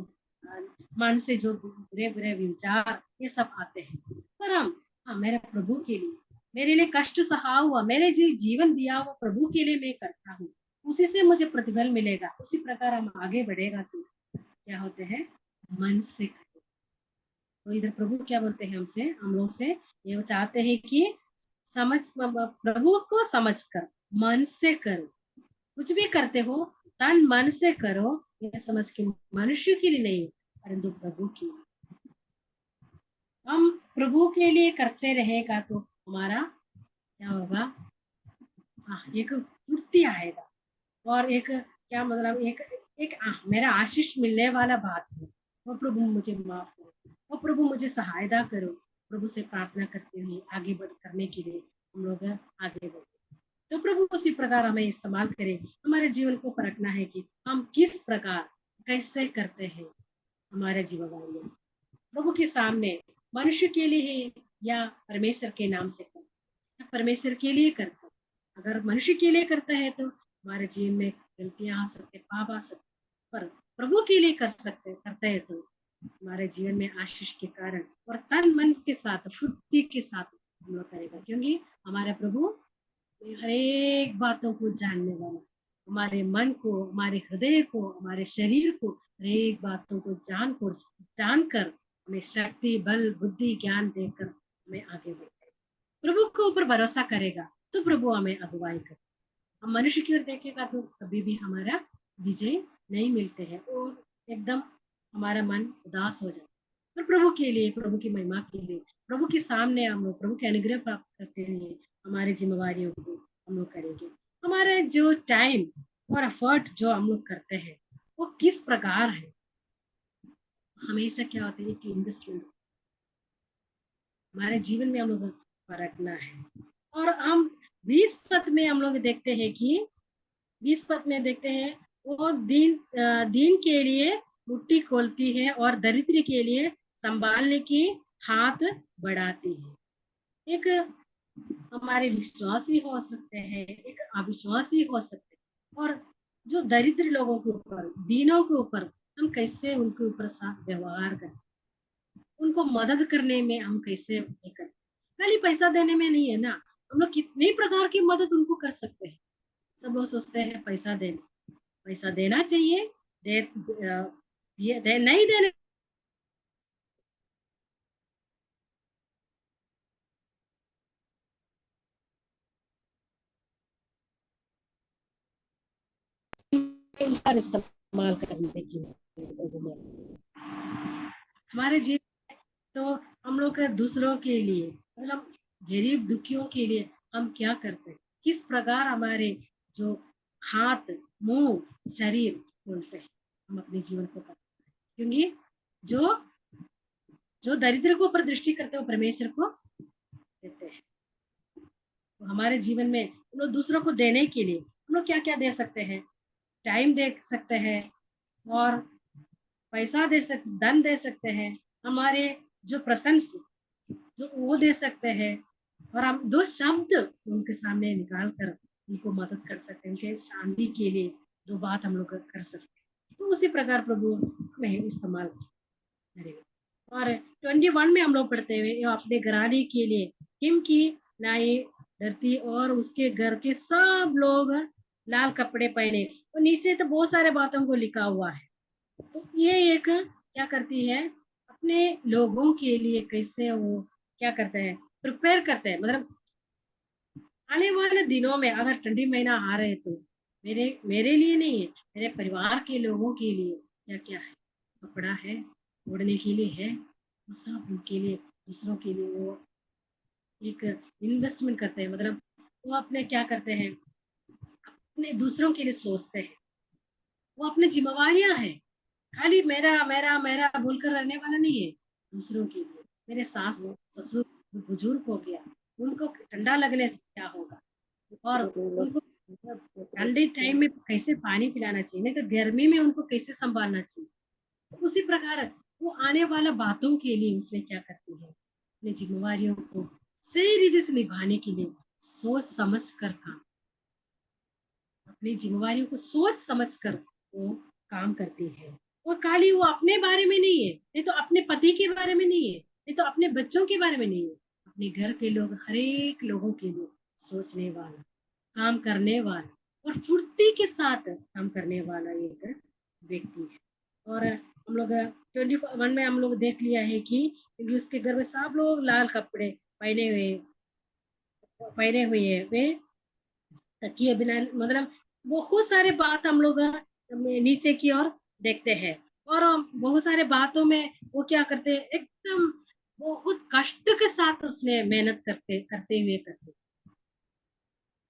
मन से जो बुरे बुरे विचार ये सब आते हैं। पर हम मेरे प्रभु के लिए, मेरे लिए कष्ट सहा हुआ, मेरे जीवन दिया हुआ प्रभु के लिए मैं करता हूँ, उसी से मुझे प्रतिफल मिलेगा, उसी प्रकार हम आगे बढ़ेगा तो क्या होते हैं, मन से। तो इधर प्रभु क्या बोलते हैं हमसे, हम लोग से ये चाहते हैं कि प्रभु को समझ कर मन से करो, कुछ भी करते हो तन मन से करो, ये समझ के मनुष्य के लिए नहीं परंतु प्रभु के लिए। हम प्रभु के लिए करते रहेगा तो हमारा क्या होगा, एक फुर्ती आएगा, और एक क्या मतलब एक मेरा आशीष मिलने वाला बात है। वो प्रभु मुझे माफ करो, वो प्रभु मुझे सहायता करो, प्रभु से प्रार्थना करते हुए आगे करने के लिए हम लोग आगे बढ़े। तो प्रभु उसी प्रकार हमें इस्तेमाल करे, हमारे जीवन को परखना है कि हम किस प्रकार कैसे करते हैं हमारे जीवन प्रभु के सामने, मनुष्य के लिए है या परमेश्वर के नाम से करते, परमेश्वर के लिए करते। अगर मनुष्य के लिए करता है तो हमारे जीवन में गलतियां आ सकते, पाप आ सकते, पर प्रभु के लिए करते हैं तो हमारे जीवन में आशीष के कारण और तन मन के साथ फुर्ती के साथ हम लोग करेगा, क्योंकि हमारा प्रभु हर एक बातों को जानने वाला, हमारे मन को, हमारे हृदय को, हमारे शरीर को, हर एक बातों को जानकर हमें शक्ति, बल, बुद्धि, ज्ञान देकर हमें आगे बढ़े। प्रभु के ऊपर भरोसा करेगा तो प्रभु हमें अगुवाई करे। हम मनुष्य की ओर देखेगा तो कभी भी हमारा विजय नहीं मिलते हैं और एकदम हमारा मन उदास हो जाता है। और प्रभु के लिए, प्रभु की महिमा के लिए, प्रभु के सामने हम लोग प्रभु के अनुग्रह प्राप्त करते हुए हमारी जिम्मेवारियों को हम लोग करेंगे। हमारा जो टाइम और एफर्ट जो हम लोग करते हैं वो किस प्रकार है, हमेशा क्या होता है कि इन्वेस्टमेंट हमारे जीवन में हम लोग परखना है। और हम 20 पद में हम लोग देखते हैं कि 20 पद में देखते हैं, वो दीन के लिए मुट्ठी खोलती है और दरिद्र के लिए संभालने की हाथ बढ़ाती है। एक हमारे विश्वासी हो सकते हैं, एक अविश्वासी हो सकते हैं, और जो दरिद्र लोगों के ऊपर, दीनों के ऊपर हम कैसे उनके ऊपर साथ व्यवहार करें, उनको मदद करने में हम कैसे करें। खाली पैसा देने में नहीं है ना, हम लोग कितने प्रकार की मदद उनको कर सकते हैं। सब लोग सोचते हैं पैसा देना चाहिए, नहीं देने इसका इस्तेमाल करने की हमारे जीवन। तो हम लोग दूसरों के लिए, मतलब गरीब दुखियों के लिए हम क्या करते हैं, किस प्रकार हमारे जो हाथ, मुंह, शरीर बोलते हैं, हम अपने जीवन को करते हैं। क्योंकि जो जो दरिद्र को ऊपर दृष्टि करते हैं वो परमेश्वर को देते हैं। तो हमारे जीवन में हम लोग दूसरों को देने के लिए हम लोग क्या क्या दे सकते हैं, टाइम दे सकते हैं, और पैसा धन दे सकते हैं, हमारे जो प्रशंस जो वो दे सकते हैं, और हम दो शब्द उनके सामने निकाल कर उनको मदद कर सकते हैं, उनके शांति के लिए दो बात हम लोग कर सकते हैं। तो उसी प्रकार प्रभु हमें इस्तेमाल करेगा। और 21 में हम लोग पढ़ते हुए अपने घराने के लिए क्योंकि लाई धरती और उसके घर के सब लोग लाल कपड़े पहने, और नीचे तो बहुत सारे बातों को लिखा हुआ है। तो ये एक क्या करती है, अपने लोगों के लिए कैसे वो क्या करते हैं, प्रिपेयर करते हैं। मतलब आने वाले दिनों में अगर ठंडी महीना आ रहे तो मेरे लिए नहीं है, मेरे परिवार के लोगों के लिए क्या क्या है, कपड़ा है, ओढ़ने के लिए है, वो सब उनके लिए, दूसरों के लिए वो एक इन्वेस्टमेंट करते हैं। मतलब वो अपने क्या करते हैं, अपने दूसरों के लिए सोचते हैं, वो अपनी जिम्मेवारियां है। खाली मेरा मेरा मेरा बोलकर रहने वाला नहीं है, दूसरों के लिए। मेरे सास ससुर बुजुर्ग हो गया, उनको ठंडा लगने से क्या होगा, और उनको ठंडे टाइम में कैसे पानी पिलाना चाहिए, नहीं तो गर्मी में उनको कैसे संभालना चाहिए। तो उसी प्रकार वो आने वाला बातों के लिए उसने क्या करती है, अपनी जिम्मेवारियों को सही रीति से निभाने के लिए सोच समझ कर काम, अपनी जिम्मेवारियों को सोच समझ कर वो काम करती है। और खाली वो अपने बारे में नहीं है, नहीं तो अपने पति के बारे में नहीं है, नहीं तो अपने बच्चों के बारे में नहीं है, अपने घर के लोग, हर एक लोगों के लिए सोचने वाला, काम करने वाला और फुर्ती के साथ काम करने वाला एक व्यक्ति है। और हम लोग 21 में हम लोग देख लिया है कि उसके घर में सब लोग लाल कपड़े पहने हुए है, वे तकिए बिना, मतलब बहुत सारे बात हम लोग नीचे की ओर देखते हैं। और बहुत सारे बातों में वो क्या करते हैं, एकदम बहुत कष्ट के साथ उसमें मेहनत करते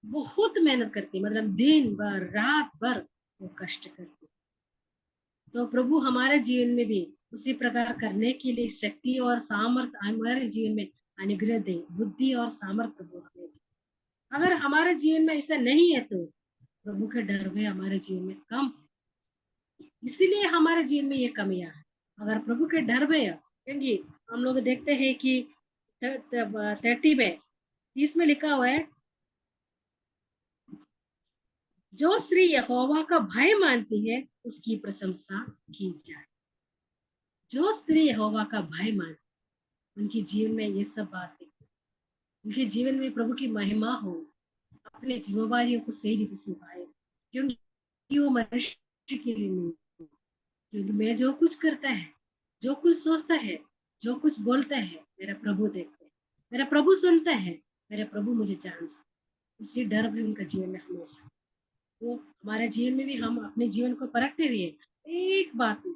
बहुत मेहनत करती, मतलब दिन भर रात भर वो कष्ट करती। तो प्रभु हमारे जीवन में भी उसी प्रकार करने के लिए शक्ति और सामर्थ्य हमारे जीवन में अनुग्रह दे, बुद्धि और सामर्थ्य प्रभु हमें दे। अगर हमारे जीवन में ऐसा नहीं है तो प्रभु का डर में हमारे जीवन में कम, इसीलिए हमारे जीवन में ये कमियां है। अगर प्रभु के डर में, क्योंकि हम लोग देखते हैं कि 30 में 30 में लिखा हुआ है, जो स्त्री यहोवा का भय मानती है उसकी प्रशंसा की जाए। जो स्त्री यहोवा का भय मानती, उनके जीवन में ये सब बातें, उनके जीवन में प्रभु की महिमा हो, अपने जिम्मेवारियों को सही रीति से निभाए, क्योंकि वो मनुष्य के लिए नहीं, क्योंकि मैं जो कुछ करता है, जो कुछ सोचता है, जो कुछ बोलता है, मेरा प्रभु देखते हैं, मेरा प्रभु सुनता है, मेरा प्रभु मुझे जानता है। उसी डर भी उनका जीवन में हमेशा, वो हमारे जीवन में भी हम अपने जीवन को परखते हुए एक बात में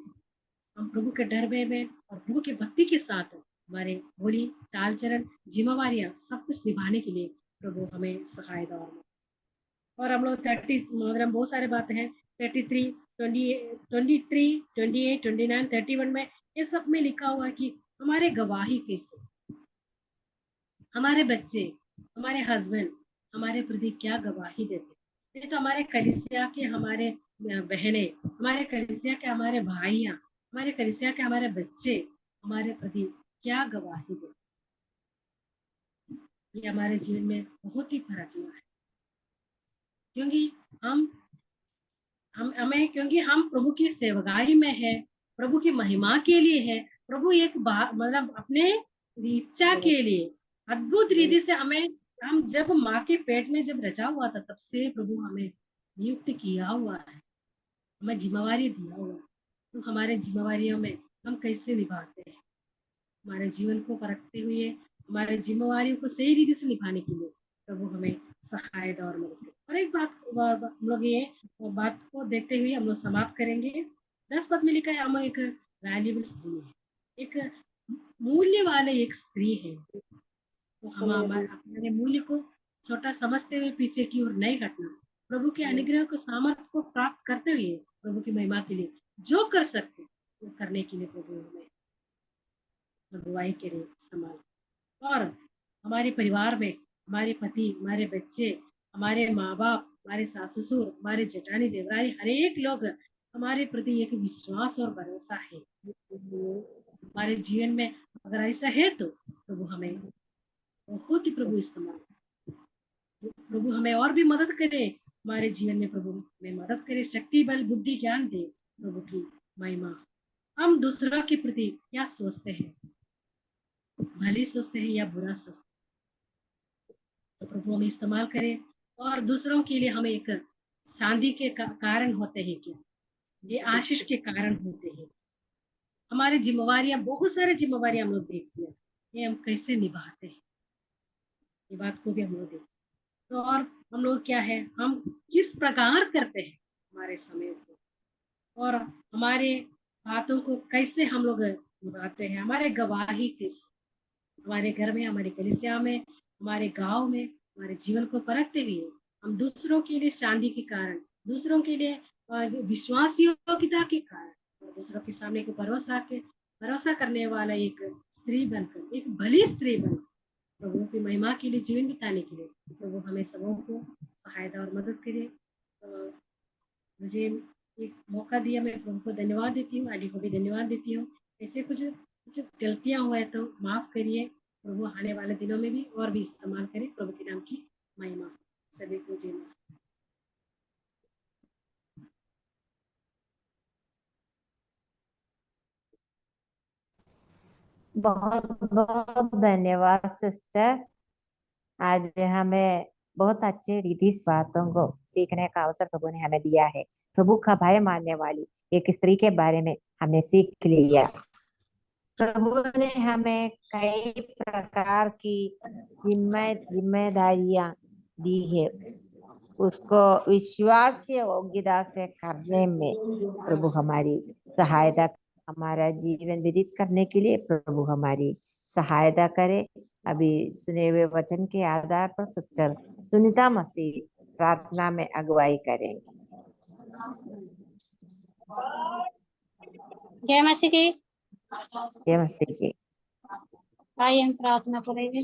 हम प्रभु के डर में और प्रभु के भक्ति के साथ हमारे बोली चाल चरण जिम्मेवारियां सब कुछ निभाने के लिए प्रभु हमें सहायता। और हम लोग 30 मतलब बहुत सारे बातें हैं, 33 23 28 29 31 में ये सब में लिखा हुआ है कि हमारे गवाही कैसे, हमारे बच्चे, हमारे हस्बैंड हमारे प्रति क्या गवाही देते, नहीं तो हमारे कलीसिया के हमारे बहने, हमारे कलीसिया के हमारे भाइयां, हमारे कलीसिया के हमारे बच्चे हमारे प्रति क्या गवाही दे। ये हमारे जीवन में बहुत ही फर्क हुआ है, क्योंकि क्योंकि हम प्रभु की सेवकाई में है, प्रभु की महिमा के लिए है। प्रभु एक मतलब अपने इच्छा के लिए अद्भुत रीति से हम जब माँ के पेट में जब रचा हुआ था, तब से प्रभु हमें नियुक्त किया हुआ है, हमें जिम्मेवारी दिया हुआ है। तो हमारे जिम्मेवारियों में हम कैसे निभाते हैं, हमारे जीवन को परखते हुए हमारे जिम्मेवारियों को सही रीति से निभाने के लिए प्रभु हमें सहायता और मदद करे। और एक बात हम लोग ये बात को देखते हुए हम लोग समाप्त करेंगे। 10 पद में लिखा है, हम एक वैल्यूबल स्त्री है, एक मूल्य वाले एक स्त्री है। तो हम अपने मूल्य को छोटा समझते हुए पीछे की ओर नहीं हटना, प्रभु के अनुग्रह को सामर्थ्य को प्राप्त करते हुए प्रभु की महिमा के लिए जो कर सकते वो करने के लिए प्रभु हमें अगुवाई करे इस्तेमाल। और हमारे परिवार में हमारे पति, हमारे बच्चे, हमारे माँ बाप, हमारे सास ससुर, हमारे जेठानी देवरानी, हर एक लोग हमारे प्रति एक विश्वास और भरोसा है। हमारे जीवन में अगर ऐसा है तो प्रभु हमें बहुत ही प्रभु इस्तेमाल, प्रभु हमें और भी मदद करे, हमारे जीवन में प्रभु हमें मदद करे, शक्ति बल बुद्धि ज्ञान दे। प्रभु की महिमा। हम दूसरों के प्रति क्या सोचते हैं, भले सोचते हैं या बुरा सोचते हैं, तो प्रभु हमें इस्तेमाल करे और दूसरों के लिए हमें एक शांति के कारण होते हैं, क्या ये आशीष के कारण होते हैं। हमारी जिम्मेवारियां, बहुत सारी जिम्मेवारियां हम लोग देखते हैं, ये हम कैसे निभाते हैं, ये बात को भी हम लोग देखते हैं। तो और हम लोग क्या है, हम किस प्रकार करते हैं हमारे समय को, और हमारे बातों को कैसे हम लोग निभाते हैं, हमारे गवाही किस, हमारे घर में, हमारी कलीसिया में, हमारे गांव में, हमारे जीवन को परखते हुए हम दूसरों के लिए शांति के कारण, दूसरों के लिए विश्वास योग्यता के कारण, और दूसरों के सामने को भरोसा करने वाला एक स्त्री बनकर, एक भली स्त्री बनकर प्रभु की महिमा के लिए जीवन बिताने के लिए प्रभु हमें सबों को सहायता और मदद करे। तो मुझे एक मौका दिया, मैं प्रभु को धन्यवाद देती हूँ, आदि को भी धन्यवाद देती हूँ। ऐसे कुछ गलतियां हुए तो माफ करिए, प्रभु आने वाले दिनों में भी और भी इस्तेमाल करे। प्रभु के नाम की महिमा। सभी को जय मसीह। बहुत बहुत धन्यवाद सिस्टर। आज हमें बहुत अच्छे रीति बातों को सीखने का अवसर प्रभु ने हमें दिया है। प्रभु का भय मानने वाली एक स्त्री के बारे में हमने सीख लिया। प्रभु ने हमें कई प्रकार की जिम्मेदारियां दी है, उसको विश्वास योग्यता से करने में प्रभु हमारी सहायता, हमारा जीवन व्यतीत करने के लिए प्रभु हमारी सहायता करे। अभी सुने हुए वचन के आधार पर सिस्टर सुनीता मसीह प्रार्थना में अगुवाई करेंगे। जय मसीह की। जय मसीह की। आइए हम प्रार्थना करेंगे।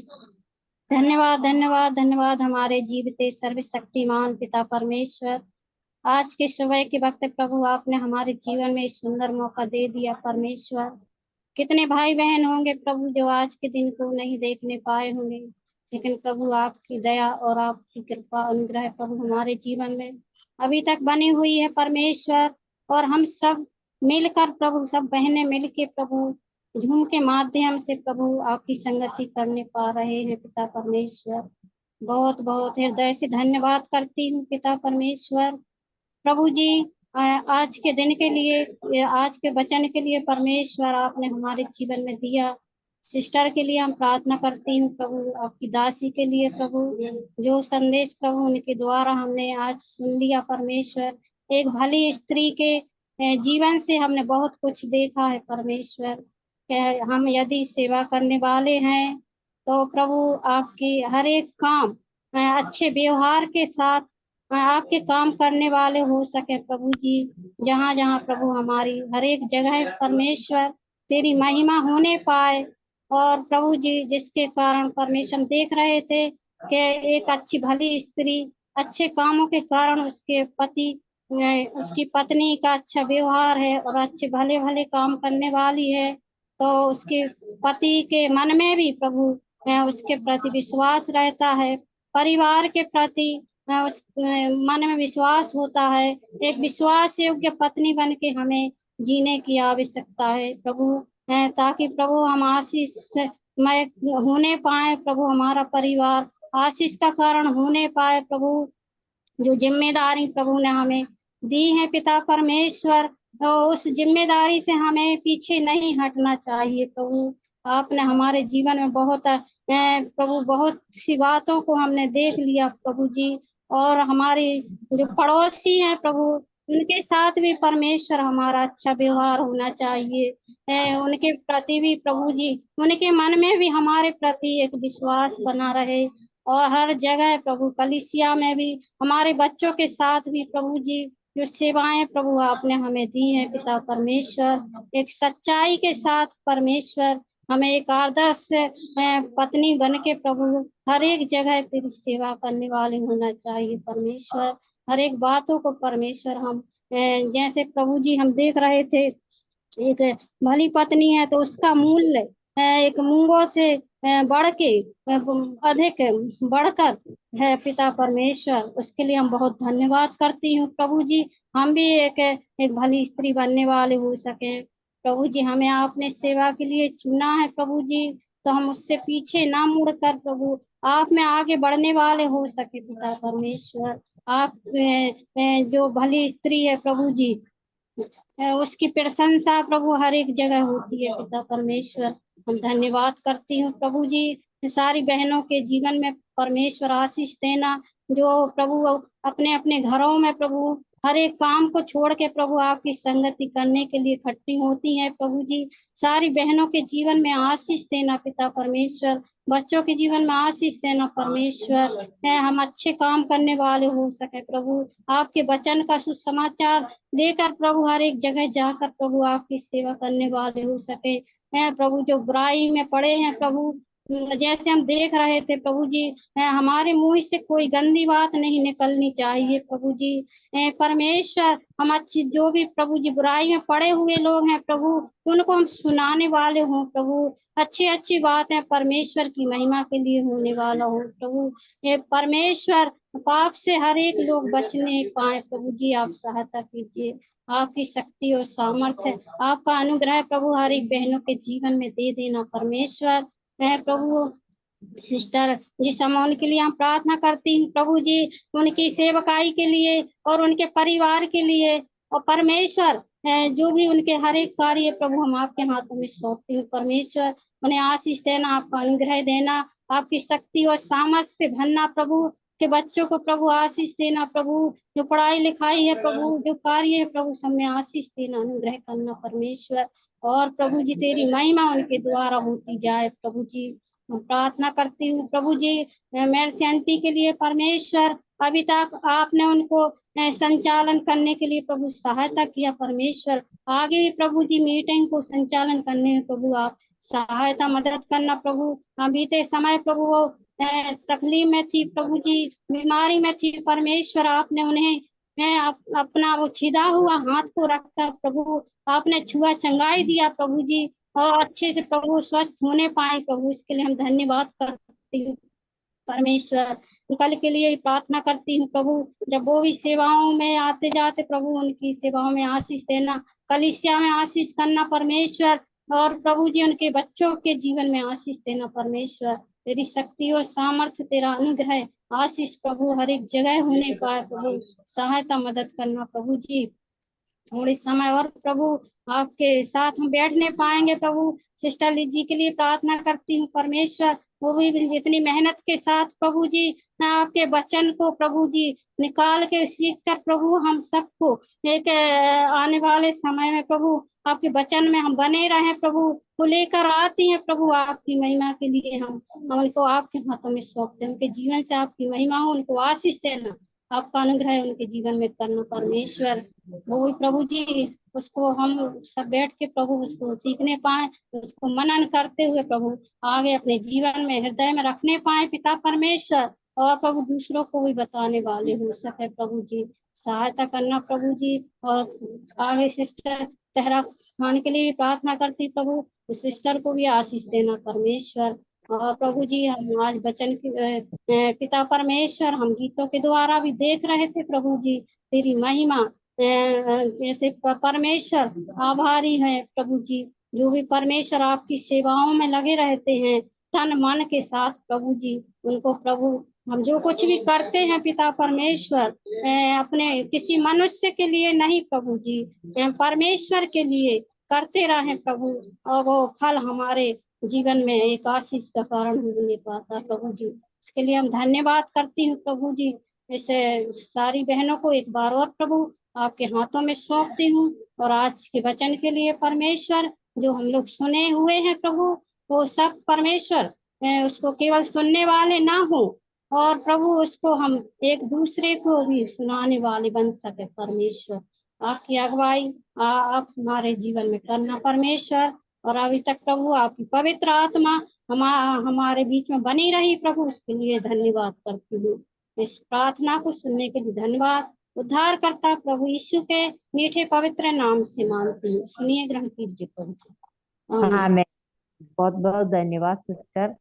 धन्यवाद धन्यवाद धन्यवाद हमारे जीवते सर्वशक्तिमान पिता परमेश्वर, आज के सुबह के वक्त प्रभु आपने हमारे जीवन में सुंदर मौका दे दिया परमेश्वर। कितने भाई बहन होंगे प्रभु जो आज के दिन को नहीं देखने पाए होंगे, लेकिन प्रभु आपकी दया और आपकी कृपा अनुग्रह प्रभु हमारे जीवन में अभी तक बनी हुई है परमेश्वर। और हम सब मिलकर प्रभु, सब बहनें मिलके प्रभु झूम के माध्यम से प्रभु आपकी संगति करने पा रहे हैं पिता परमेश्वर। बहुत बहुत हृदय से धन्यवाद करती हूँ पिता परमेश्वर। प्रभु जी आज के दिन के लिए, आज के वचन के लिए परमेश्वर आपने हमारे जीवन में दिया। सिस्टर के लिए हम प्रार्थना करती हूँ प्रभु, आपकी दासी के लिए प्रभु, जो संदेश प्रभु उनके द्वारा हमने आज सुन लिया परमेश्वर। एक भली स्त्री के जीवन से हमने बहुत कुछ देखा है परमेश्वर। हम यदि सेवा करने वाले हैं तो प्रभु आपकी हर एक काम अच्छे व्यवहार के साथ आपके काम करने वाले हो सके प्रभु जी। जहाँ जहाँ प्रभु हमारी हर एक जगह परमेश्वर तेरी महिमा होने पाए। और प्रभु जी जिसके कारण परमेश्वर देख रहे थे कि एक अच्छी भली स्त्री अच्छे कामों के कारण उसके पति, उसकी पत्नी का अच्छा व्यवहार है और अच्छे भले भले काम करने वाली है, तो उसके पति के मन में भी प्रभु उसके प्रति विश्वास रहता है, परिवार के प्रति उस मन में विश्वास होता है। एक विश्वास योग्य पत्नी बन के हमें जीने की आवश्यकता है प्रभु, ताकि प्रभु हम आशीषमय होने पाए प्रभु, हमारा परिवार आशीष का कारण होने पाए प्रभु। जो जिम्मेदारी प्रभु ने हमें दी है पिता परमेश्वर, तो उस जिम्मेदारी से हमें पीछे नहीं हटना चाहिए प्रभु। आपने हमारे जीवन में बहुत प्रभु बहुत सी बातों को हमने देख लिया प्रभु जी, और हमारे जो पड़ोसी हैं प्रभु उनके साथ भी परमेश्वर हमारा अच्छा व्यवहार होना चाहिए, उनके प्रति भी प्रभु जी, उनके मन में भी हमारे प्रति एक विश्वास बना रहे। और हर जगह प्रभु कलीसिया में भी हमारे बच्चों के साथ भी प्रभु जी जो सेवाएं प्रभु आपने हमें दी हैं पिता परमेश्वर, एक सच्चाई के साथ परमेश्वर हमें एक आदर्श पत्नी बन के प्रभु हर एक जगह तेरी सेवा करने वाले होना चाहिए परमेश्वर। हर एक बातों को परमेश्वर हम जैसे प्रभु जी हम देख रहे थे, एक भली पत्नी है तो उसका मूल्य एक मूंगों से बढ़ के अधिक बढ़कर है पिता परमेश्वर, उसके लिए हम बहुत धन्यवाद करती हूँ प्रभु जी। हम भी एक भली स्त्री बनने वाले हो सके प्रभु जी। हमें आपने सेवा के लिए चुना है प्रभु जी, तो हम उससे पीछे ना मुड़कर प्रभु आप में आगे बढ़ने वाले हो सके पिता परमेश्वर। आप जो भली स्त्री है प्रभु जी, उसकी प्रशंसा प्रभु हर एक जगह होती है पिता परमेश्वर। हम धन्यवाद करती हूँ प्रभु जी। सारी बहनों के जीवन में परमेश्वर आशीष देना, जो प्रभु अपने अपने घरों में प्रभु हर एक काम को छोड़ के प्रभु आपकी संगति करने के लिए इकट्ठी होती हैं प्रभु जी। सारी बहनों के जीवन में आशीष देना पिता परमेश्वर, बच्चों के जीवन में आशीष देना परमेश्वर, हम अच्छे काम करने वाले हो सके प्रभु। आपके वचन का सुसमाचार लेकर प्रभु हर एक जगह जाकर प्रभु आपकी सेवा करने वाले हो सके प्रभु। जो बुराई में पड़े हैं प्रभु, जैसे हम देख रहे थे प्रभु जी, हमारे मुंह से कोई गंदी बात नहीं निकलनी चाहिए प्रभु जी। परमेश्वर हम अच्छी जो भी प्रभु जी बुराई में पड़े हुए लोग हैं प्रभु, उनको हम सुनाने वाले हों प्रभु। अच्छी अच्छी बात है परमेश्वर की महिमा के लिए होने वाला हो प्रभु। ये परमेश्वर पाप से हर एक लोग बचने पाए प्रभु जी, आप सहायता कीजिए। आपकी शक्ति और सामर्थ्य, आपका अनुग्रह प्रभु हर एक बहनों के जीवन में दे देना परमेश्वर। मैं प्रभु सिस्टर जी समोन के लिए हम प्रार्थना करती हूँ प्रभु जी, उनकी सेवकाई के लिए और उनके परिवार के लिए, और परमेश्वर जो भी उनके हर एक कार्य प्रभु हम आपके हाथों में सौंपती हूँ परमेश्वर। उन्हें आशीष देना, आपका अनुग्रह देना, आपकी शक्ति और सामर्थ्य से भरना प्रभु। के बच्चों को प्रभु आशीष देना प्रभु, जो पढ़ाई लिखाई है प्रभु, जो कार्य है प्रभु, सब में आशीष देना, अनुग्रह करना परमेश्वर। और प्रभु जी तेरी महिमा उनके द्वारा होती जाए प्रभु जी। प्रार्थना करती हूँ प्रभु जी मेरे आंटी के लिए परमेश्वर, अभी तक आपने उनको संचालन करने के लिए प्रभु सहायता किया परमेश्वर। आगे भी प्रभु जी मीटिंग को संचालन करने में प्रभु आप सहायता मदद करना प्रभु। बीते समय प्रभु वो तकलीफ में थी प्रभु जी, बीमारी में थी परमेश्वर, आपने उन्हें अपना वो छिदा हुआ हाथ को रखकर प्रभु आपने छुआ चंगाई दिया प्रभु जी, और अच्छे से प्रभु स्वस्थ होने पाए प्रभु। इसके लिए हम धन्यवाद करती हूँ परमेश्वर। कल के लिए प्रार्थना करती हूँ प्रभु, जब वो भी सेवाओं में आते जाते प्रभु उनकी सेवाओं में आशीष देना, कलीसिया में आशीष करना परमेश्वर, और प्रभु जी उनके बच्चों के जीवन में आशीष देना परमेश्वर। तेरी शक्ति और सामर्थ्य, तेरा अनुग्रह, आशीष प्रभु हर एक जगह होने पाए प्रभु, सहायता मदद करना प्रभु जी। थोड़े समय और प्रभु आपके साथ हम बैठने पाएंगे प्रभु। सिस्टर जी के लिए प्रार्थना करती हूँ परमेश्वर, वो भी इतनी मेहनत के साथ प्रभु जी आपके वचन को प्रभु जी निकाल के सीख कर प्रभु हम सबको एक आने वाले समय में प्रभु आपके वचन में हम बने रहे प्रभु। वो लेकर आती हैं प्रभु आपकी महिमा के लिए, हम उनको आपके हाथों में सौंपते हैं। उनके जीवन से आपकी महिमा हो, उनको आशीष देना, आपका अनुग्रह उनके जीवन में करना परमेश्वर। वो प्रभु जी उसको हम सब बैठ के प्रभु उसको सीखने पाए, उसको मनन करते हुए प्रभु आगे अपने जीवन में हृदय में रखने पाए पिता परमेश्वर, और प्रभु दूसरों को भी बताने वाले हो सके प्रभु जी। सहायता करना प्रभु जी। और आगे सिस्टर तेहरा स्थान के लिए भी प्रार्थना करती प्रभु, उस सिस्टर को भी आशीष देना परमेश्वर। और प्रभु जी हम आज वचन पिता परमेश्वर हम गीतों के द्वारा भी देख रहे थे प्रभु जी तेरी महिमा, जैसे परमेश्वर आभारी है प्रभु जी, जो भी परमेश्वर आपकी सेवाओं में लगे रहते हैं तन मन के साथ प्रभु जी, उनको प्रभु हम जो कुछ भी करते हैं पिता परमेश्वर अपने किसी मनुष्य के लिए नहीं प्रभु जी, परमेश्वर के लिए करते रहें प्रभु, और वो फल हमारे जीवन में एक आशीष का कारण होने पाता प्रभु जी। इसके लिए हम धन्यवाद करती हूँ प्रभु जी। इसे सारी बहनों को एक बार और प्रभु आपके हाथों में सौंपती हूँ, और आज के वचन के लिए परमेश्वर जो हम लोग सुने हुए हैं प्रभु, वो सब परमेश्वर उसको केवल सुनने वाले ना हो, और प्रभु उसको हम एक दूसरे को भी सुनाने वाले बन सके परमेश्वर। आपकी अगुवाई आप हमारे जीवन में करना परमेश्वर, और अभी तक प्रभु आपकी पवित्र आत्मा हमारे बीच में बनी रही प्रभु, उसके लिए धन्यवाद करती हूँ। इस प्रार्थना को सुनने के लिए धन्यवाद। उद्धार करता प्रभु यीशु के मीठे पवित्र नाम से मांगती हूँ, सुनिए ग्रहण कीजिए प्रभु जी। हाँ, मैं बहुत बहुत धन्यवाद सिस्टर।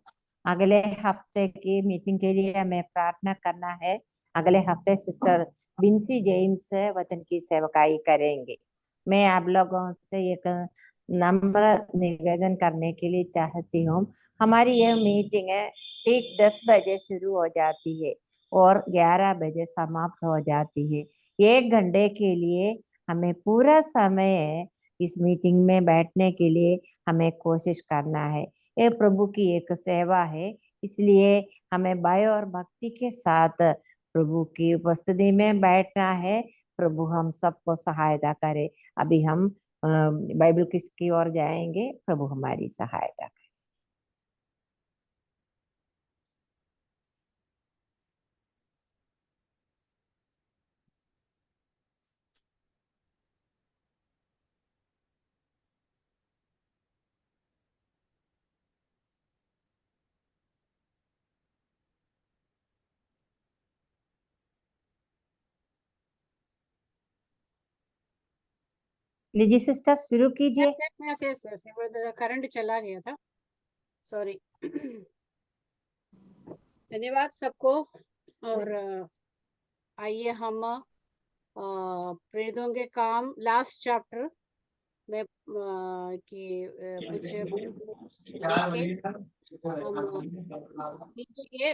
अगले हफ्ते की मीटिंग के लिए हमें प्रार्थना करना है। अगले हफ्ते सिस्टर बिन्सी जेम्स वचन की सेवकाई करेंगे। मैं आप लोगों से एक नम्र निवेदन करने के लिए चाहती हूँ। हमारी यह मीटिंग है ठीक 10 बजे शुरू हो जाती है और 11 बजे समाप्त हो जाती है। 1 घंटे के लिए हमें पूरा समय इस मीटिंग में बैठने के लिए हमें कोशिश करना है। ये प्रभु की एक सेवा है, इसलिए हमें भय और भक्ति के साथ प्रभु की उपस्थिति में बैठना है। प्रभु हम सबको सहायता करे। अभी हम बाइबल किसकी ओर जाएंगे। प्रभु हमारी सहायता करे। लीजिए सिस्टर शुरू कीजिए। करंट चला गया था, सॉरी। धन्यवाद सबको। और आइए हम प्रेरितों के काम लास्ट चैप्टर में कि कुछ लीजिए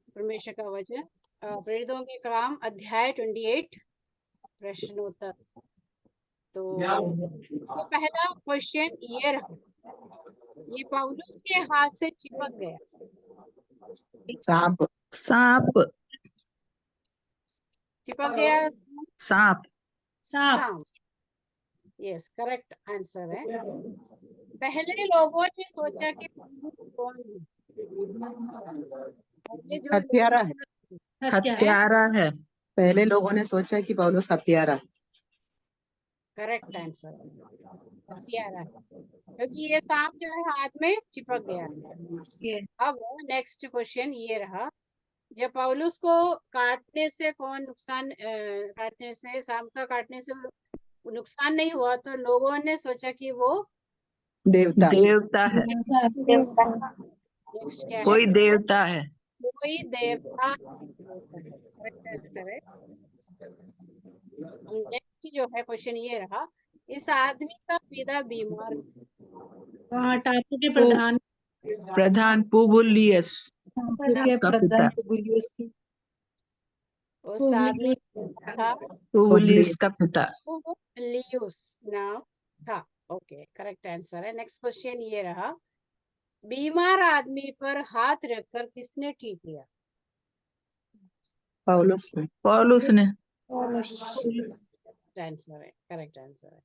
परमेश्वर का वचन। प्रेरितों के काम अध्याय 28 प्रश्नोत्तर। तो पहला क्वेश्चन ये रहा, ये पौलुस के हाथ से चिपक गया। सांप सांप चिपक गया सांप सांप। यस, करेक्ट आंसर है। पहले लोगों ने सोचा कि पौलुस कौन है? ये जो हत्यारा है, हत्यारा है। पहले लोगों ने सोचा कि पौलुस हत्यारा है। करेक्ट आंसर हत्यारा है, क्योंकि ये सांप जो है हाथ में चिपक गया है। अब नेक्स्ट क्वेश्चन ये रहा, जब पौलुस को काटने से कौन नुकसान, काटने से सांप का काटने से नुकसान नहीं हुआ, तो लोगों ने सोचा कि वो देवता देवता है। नेक्स्ट क्या है? कोई देवता है। कोई देवता करेक्ट आंसर है। नेक्स्ट जो है क्वेश्चन ये रहा, इस आदमी का पिता बीमार, टापू के प्रधान प्रधान पुबलियस का पिता। उस आदमी था पुबलियस का पिता। पुबलियुस नाम था। ओके, करेक्ट आंसर है। नेक्स्ट क्वेश्चन ये रहा, बीमार आदमी पर हाथ रखकर किसने ठीक किया? पौलुस ने। पौलुस ने। आंसर है, करेक्ट आंसर है।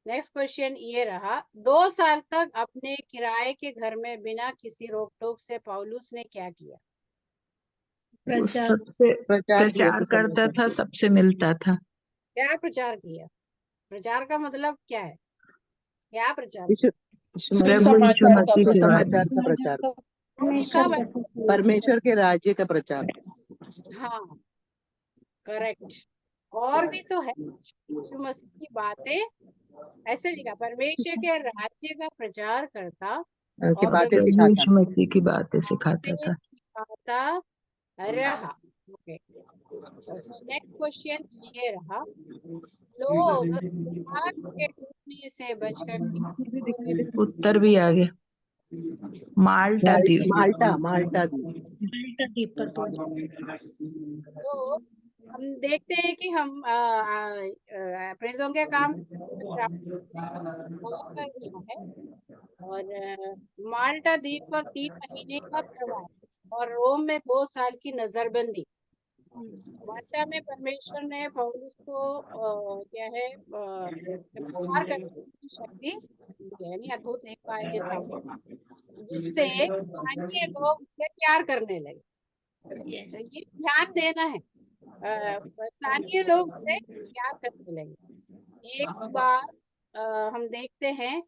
नेक्स्ट क्वेश्चन ये रहा, 2 साल तक अपने किराए के घर में बिना किसी रोक टोक से पौलुस ने क्या किया? सबसे प्रचार करता था, सबसे मिलता था। क्या प्रचार किया? प्रचार का मतलब क्या है? क्या प्रचार? समाचार का प्रचार, परमेश्वर के राज्य का प्रचार। हाँ, करेक्ट। और भी तो है, यीशु मसीह की बातें ऐसे लिखा, परमेश्वर के राज्य का प्रचार करता की और बातें प्रभु सिखाता। यीशु मसीह की बातें सिखाता था। सिखाता रहा। ओके, नेक्स्ट क्वेश्चन ये रहा, लोग आग के डूबने से बचकर उत्तर भी आ गया। माल्टा द्वीप। माल्टा माल्टा द्वीप। माल्टा द्वीप पर पहुंच। तो हम देखते हैं कि हम प्रेरितों के काम कर रहा है और माल्टा द्वीप पर 3 महीने का प्रवास और रोम में 2 साल की नजरबंदी। माल्टा में परमेश्वर ने पौलुस को क्या है प्रचार करने की शक्ति दी, यानी अद्भुत एक कार्य था जिससे स्थानीय लोग उससे प्यार करने लगे। तो ये ध्यान देना है, स्थानीय लोग उससे प्यार करने लगे। एक बार हम देखते हैं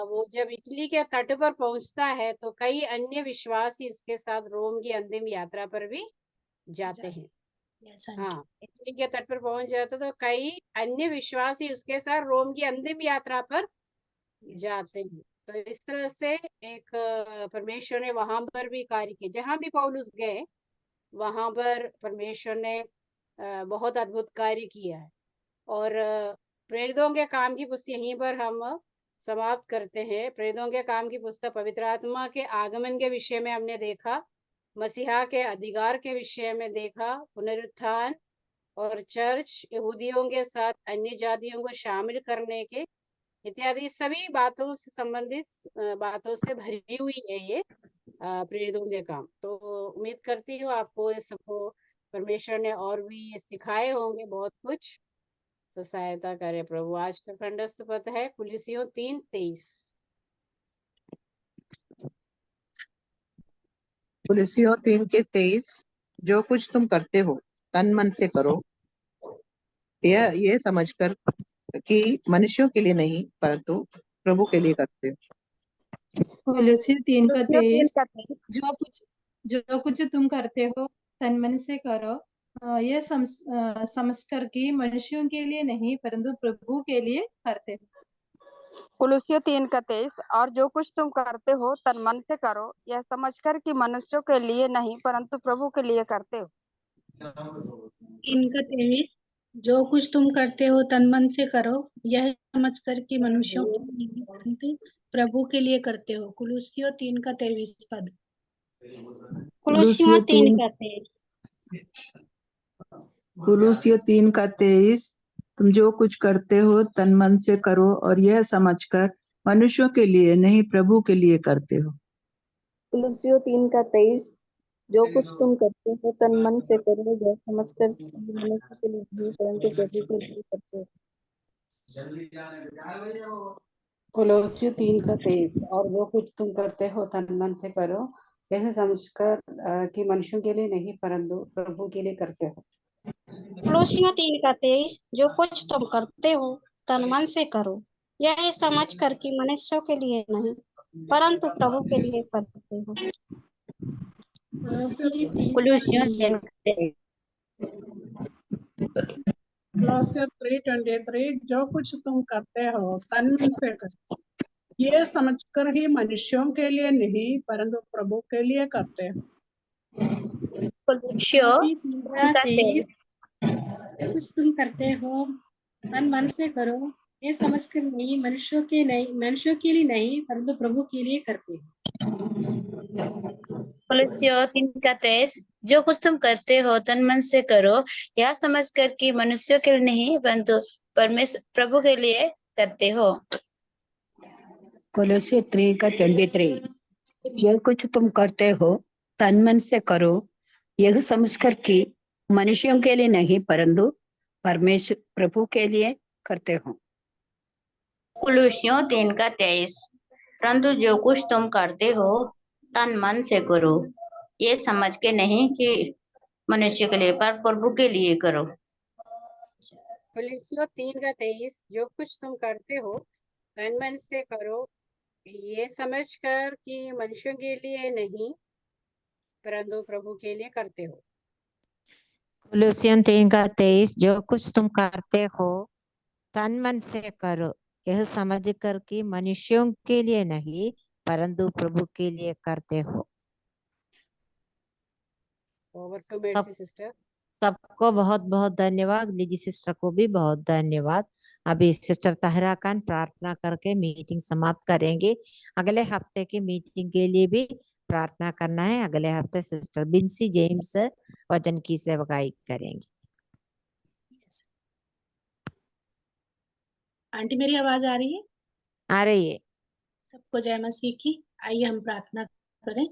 वो जब इटली के तट पर पहुंचता है तो कई अन्य विश्वासी उसके साथ रोम की अंतिम यात्रा पर भी जाते हैं। हाँ, इटली के तट पर पहुंच जाते तो कई अन्य विश्वासी उसके साथ रोम की अंतिम यात्रा पर जाते हैं। तो इस तरह से एक परमेश्वर ने वहां पर भी कार्य किया। जहां भी पौलुस गए वहां पर परमेश्वर ने बहुत अद्भुत कार्य किया है। और प्रेरितों के काम की पुस्तक यहीं पर हम समाप्त करते हैं। प्रेरितों के काम की पुस्तक पवित्र आत्मा के आगमन के विषय में हमने देखा, मसीहा के अधिकार के विषय में देखा, पुनरुत्थान और चर्च, यहूदियों के साथ अन्य जातियों को शामिल करने के इत्यादि सभी बातों से संबंधित बातों से भरी हुई है ये प्रेरितों के काम। तो उम्मीद करती हूँ आपको ये सबको परमेश्वर ने और भी सिखाए होंगे बहुत कुछ। तो सहायता करे प्रभु। आज का खंडस्थ पद है कुलिसियों 3:23। कुलिसियों 3:23, जो कुछ तुम करते हो तन मन से करो, ये समझकर कि मनुष्यों के लिए नहीं परंतु प्रभु के लिए करते हो। कुलिसियों 3:23, जो कुछ तुम करते हो तन मन से करो, यह समझकर कि मनुष्यों के लिए नहीं परंतु प्रभु के लिए करते हो। कुलिसियों 3:23, और जो कुछ तुम करते हो तन मन से करो, यह समझकर कि मनुष्यों के लिए नहीं परंतु प्रभु के लिए करते हो। 3:23, जो कुछ तुम करते हो तन मन से करो, यह समझकर कि मनुष्यों के लिए नहीं परंतु प्रभु के लिए करते हो। कुलिसियों 3:23 पद। कुलिसियों 3:23। कुलिसियों 3:23, तुम जो कुछ करते हो तन मन से करो और यह समझकर मनुष्यों के लिए नहीं प्रभु के लिए करते हो। कुलिसियों 3:23, जो कुछ तुम करते हो तन मन से करो, यह समझकर मनुष्य के लिए नहीं परंतु प्रभु के लिए करते हो। कुलिसियों 3:23, और जो कुछ तुम करते हो तन मन से करो, यह समझकर कि मनुष्यों के लिए नहीं परंतु प्रभु के लिए करते हो। कुलिसियों 3:23, जो कुछ तुम करते हो तन मन से करो, यह समझकर कि मनुष्यों के लिए नहीं परंतु प्रभु के लिए करते हो। कुलिसियों 3:23, जो कुछ तुम करते हो तन मन से करो, ये समझकर ही मनुष्यों के लिए नहीं परंतु प्रभु के लिए करते हो। कुलिसियों 3:23, कुछ तुम करते हो तन मन से करो, ये समझकर नहीं मनुष्यों के लिए नहीं परंतु प्रभु के लिए करते हो। कुलिसियों 3:23, जो कुछ तुम करते हो तन मन से करो, यह समझकर कि मनुष्यों के लिए नहीं परंतु परमेश्वर प्रभु के लिए करते हो। कुलिसियों 3:23, जो कुछ तुम करते हो तन मन से करो, यह समझकर कि मनुष्यों के लिए नहीं परंतु परमेश्वर प्रभु के लिए करते हो। कुलिसियों 3:23, परंतु जो कुछ तुम करते हो तन मन से करो, ये समझ के नहीं कि मनुष्य के लिए पर प्रभु के लिए करो। कुलिसियों 3:23, जो कुछ तुम करते हो तन मन से करो, ये समझकर कि मनुष्यों के लिए नहीं परंतु प्रभु के लिए करते हो। कुलिसियों 3:23, जो कुछ तुम करते हो तन मन से करो, यह समझ कर कि मनुष्यों के लिए नहीं परंतु प्रभु के लिए करते हो। Over to Mercy sister. सबको बहुत बहुत धन्यवाद। लिजी सिस्टर को भी बहुत धन्यवाद। अभी सिस्टर तहरा खान प्रार्थना करके मीटिंग समाप्त करेंगे। अगले हफ्ते की मीटिंग के लिए भी प्रार्थना करना है। अगले हफ्ते सिस्टर बिन्सी जेम्स वचन की सेवकाई करेंगे। आंटी मेरी आवाज आ रही है? आ रही है। सबको जय मसीह की। आइए हम प्रार्थना करें।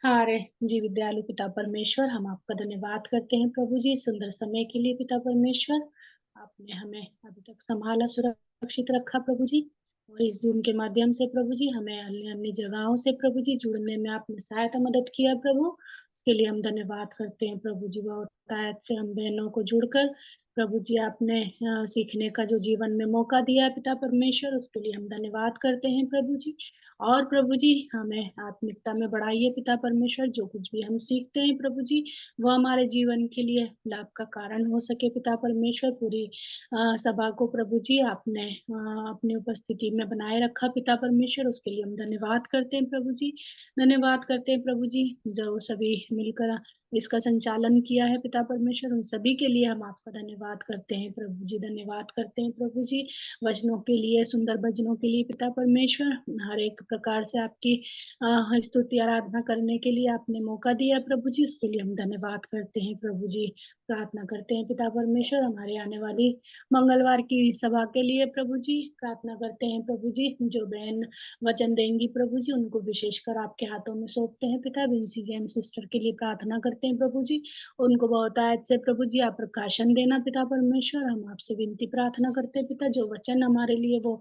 हमारे जी विद्यालु पिता परमेश्वर, हम आपका धन्यवाद करते हैं प्रभु जी सुंदर समय के लिए। पिता परमेश्वर, आपने हमें अभी तक संभाला, सुरक्षित रखा प्रभु जी। और इस जूम के माध्यम से प्रभु जी हमें अन्य अन्य जगहों से प्रभु जी जुड़ने में आपने सहायता मदद किया प्रभु, उसके लिए हम धन्यवाद करते हैं प्रभु जी। बहुत शायद से हम बहनों को जुड़कर प्रभु जी आपने सीखने का जो जीवन में मौका दिया है पिता परमेश्वर, उसके लिए हम धन्यवाद करते हैं प्रभु जी। और प्रभु जी हमें आत्मिकता में बढ़ाइए पिता परमेश्वर। जो कुछ भी हम सीखते हैं प्रभु जी, वो हमारे जीवन के लिए लाभ का कारण हो सके पिता परमेश्वर। पूरी सभा को प्रभु जी आपने अपनी उपस्थिति में बनाए रखा पिता परमेश्वर, उसके लिए हम धन्यवाद करते हैं प्रभु जी। धन्यवाद करते हैं प्रभु जी जो सभी मिलकर इसका संचालन किया है पिता परमेश्वर, उन सभी के लिए हम आपका धन्यवाद करते हैं प्रभु जी। धन्यवाद करते हैं प्रभु जी वचनों के लिए, सुंदर भजनों के लिए पिता परमेश्वर। हर एक प्रकार से आपकी स्तुति आराधना करने के लिए आपने मौका दिया प्रभु जी, उसके लिए हम धन्यवाद करते हैं प्रभु जी। प्रार्थना करते हैं पिता परमेश्वर हमारे आने वाली मंगलवार की सभा के लिए प्रभु जी। प्रार्थना करते हैं प्रभु जी जो बहन वचन देंगी प्रभु जी, उनको विशेषकर आपके हाथों में सौंपते हैं पिता। बिन्सी जेम्स सिस्टर के लिए प्रार्थना करते हैं प्रभु जी, उनको बहुत आयत से प्रभु जी आप प्रकाशन देना पिता परमेश्वर। हम आपसे विनती प्रार्थना करते हैं पिता, जो वचन हमारे लिए वो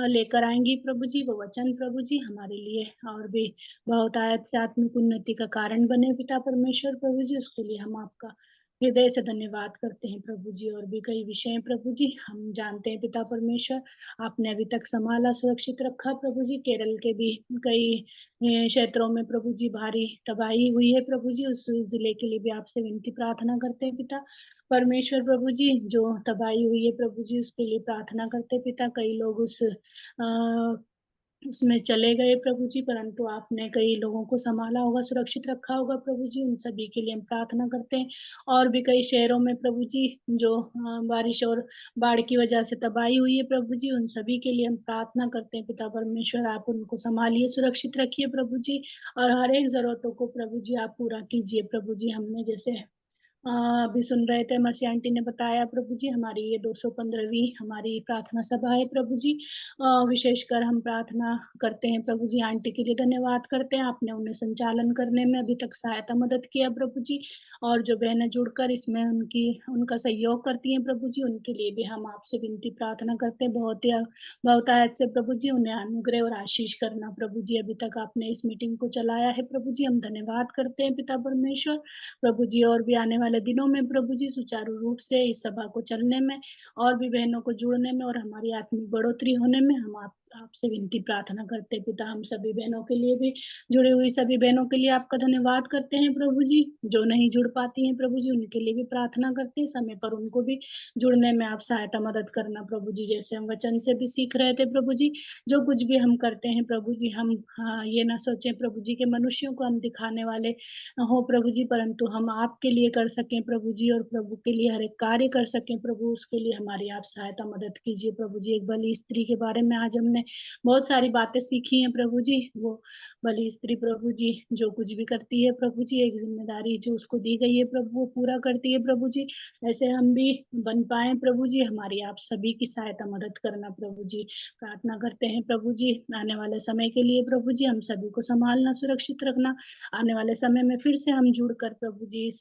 लेकर आएंगी प्रभु जी, वो वचन प्रभु जी हमारे लिए और भी बहुत आयत से आत्मिक उन्नति का कारण बने पिता परमेश्वर प्रभु जी, उसके लिए हम आपका हृदय से धन्यवाद करते हैं प्रभु जी। और भी कई विषय प्रभु जी हम जानते हैं पिता परमेश्वर, आपने अभी तक संभाला, सुरक्षित रखा प्रभु जी। केरल के भी कई क्षेत्रों में प्रभु जी भारी तबाही हुई है प्रभु जी, उस जिले के लिए भी आपसे विनती प्रार्थना करते हैं पिता परमेश्वर प्रभु जी। जो तबाही हुई है प्रभु जी उसके लिए प्रार्थना करते हैं पिता। कई लोग उसमें चले गए प्रभु जी, परंतु आपने कई लोगों को संभाला होगा, सुरक्षित रखा होगा प्रभु जी, उन सभी के लिए हम प्रार्थना करते हैं। और भी कई शहरों में प्रभु जी जो बारिश और बाढ़ की वजह से तबाही हुई है प्रभु जी, उन सभी के लिए हम प्रार्थना करते हैं पिता परमेश्वर। आप उनको संभालिए, सुरक्षित रखिए प्रभु जी, और हर एक जरूरतों को प्रभु जी आप पूरा कीजिए प्रभु जी। हमने जैसे अभी सुन रहे थे, मर्सी आंटी ने बताया प्रभु जी, हमारी ये 215वीं हमारी प्रार्थना सभा है प्रभु जी। विशेषकर हम प्रार्थना करते हैं प्रभु जी, आंटी के लिए धन्यवाद करते हैं, आपने उन्हें संचालन करने में अभी तक सहायता मदद किया प्रभु जी। और जो बहनें जुड़कर इसमें उनका सहयोग करती हैं प्रभु जी, उनके लिए भी हम आपसे विनती प्रार्थना करते हैं। बहुत आयत से प्रभु जी उन्हें अनुग्रह और आशीष करना प्रभु जी। अभी तक आपने इस मीटिंग को चलाया है प्रभु जी, हम धन्यवाद करते हैं पिता परमेश्वर प्रभु जी। और भी आने वाले दिनों में प्रभु जी सुचारू रूप से इस सभा को चलने में और भी बहनों को जुड़ने में और हमारी आत्मिक बढ़ोतरी होने में हम आपसे विनती प्रार्थना करते हैं पिता। हम सभी बहनों के लिए भी, जुड़ी हुई सभी बहनों के लिए आपका धन्यवाद करते हैं प्रभु जी। जो नहीं जुड़ पाती हैं प्रभु जी, उनके लिए भी प्रार्थना करते हैं, समय पर उनको भी जुड़ने में आप सहायता मदद करना प्रभु जी। जैसे हम वचन से भी सीख रहे थे प्रभु जी, जो कुछ भी हम करते हैं प्रभु जी, हम ये ना सोचें प्रभु जी के मनुष्यों को हम दिखाने वाले हो प्रभु जी, परंतु हम आपके लिए कर सकें प्रभु जी, और प्रभु के लिए हर एक कार्य कर सकें प्रभु, उसके लिए हमारी आप सहायता मदद कीजिए प्रभु जी। एक बली स्त्री के बारे में आज हमने बहुत सारी बातें सीखी हैं प्रभु जी। वो बली स्त्री प्रभु जी जो कुछ भी करती है प्रभु जी, एक जिम्मेदारी जो उसको दी गई है प्रभु वो पूरा करती है प्रभु जी। ऐसे हम भी बन पाए प्रभु जी, हमारी आप सभी की सहायता मदद करना प्रभु जी। प्रार्थना करते हैं प्रभु जी आने वाले समय के लिए प्रभु जी, हम सभी को संभालना, सुरक्षित रखना। आने वाले समय में फिर से हम जुड़कर प्रभु जी इस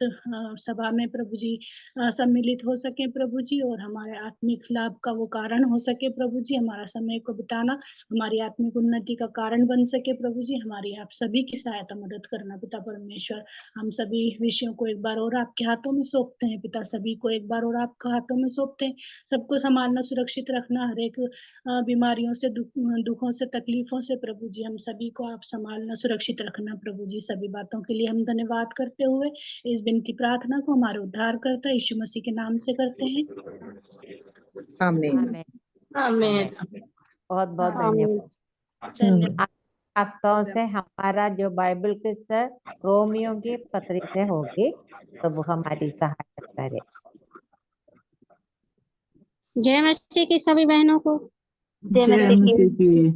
सभा में प्रभु जी सम्मिलित हो सके प्रभु जी, और हमारे आत्मिक लाभ का वो कारण हो सके प्रभु जी। हमारा समय को बिताना हमारी आत्मिक उन्नति का कारण बन सके प्रभु जी। हमारी आप सभी की सहायता मदद करना पिता परमेश्वर। हम सभी विषयों को एक बार और आपके हाथों में सौंपते हैं पिता, सभी को एक बार और आपके हाथों में सौंपते हैं। सबको संभालना, सुरक्षित रखना, हर एक बीमारियों से, दुखों से, तकलीफों से प्रभु जी हम सभी को आप संभालना, सुरक्षित रखना प्रभु जी। सभी बातों के लिए हम धन्यवाद करते हुए इस विनती प्रार्थना को हमारे उद्धारकर्ता यीशु मसीह के नाम से करते हैं, आमीन। आमीन। आमीन। बहुत बहुत आमीन। धन्यवाद। हफ्तों से हमारा जो बाइबल किस रोमियो की पत्री से होगी, प्रभु हमारी सहायता करे। जय मसीह की सभी बहनों को। जय मसीह की।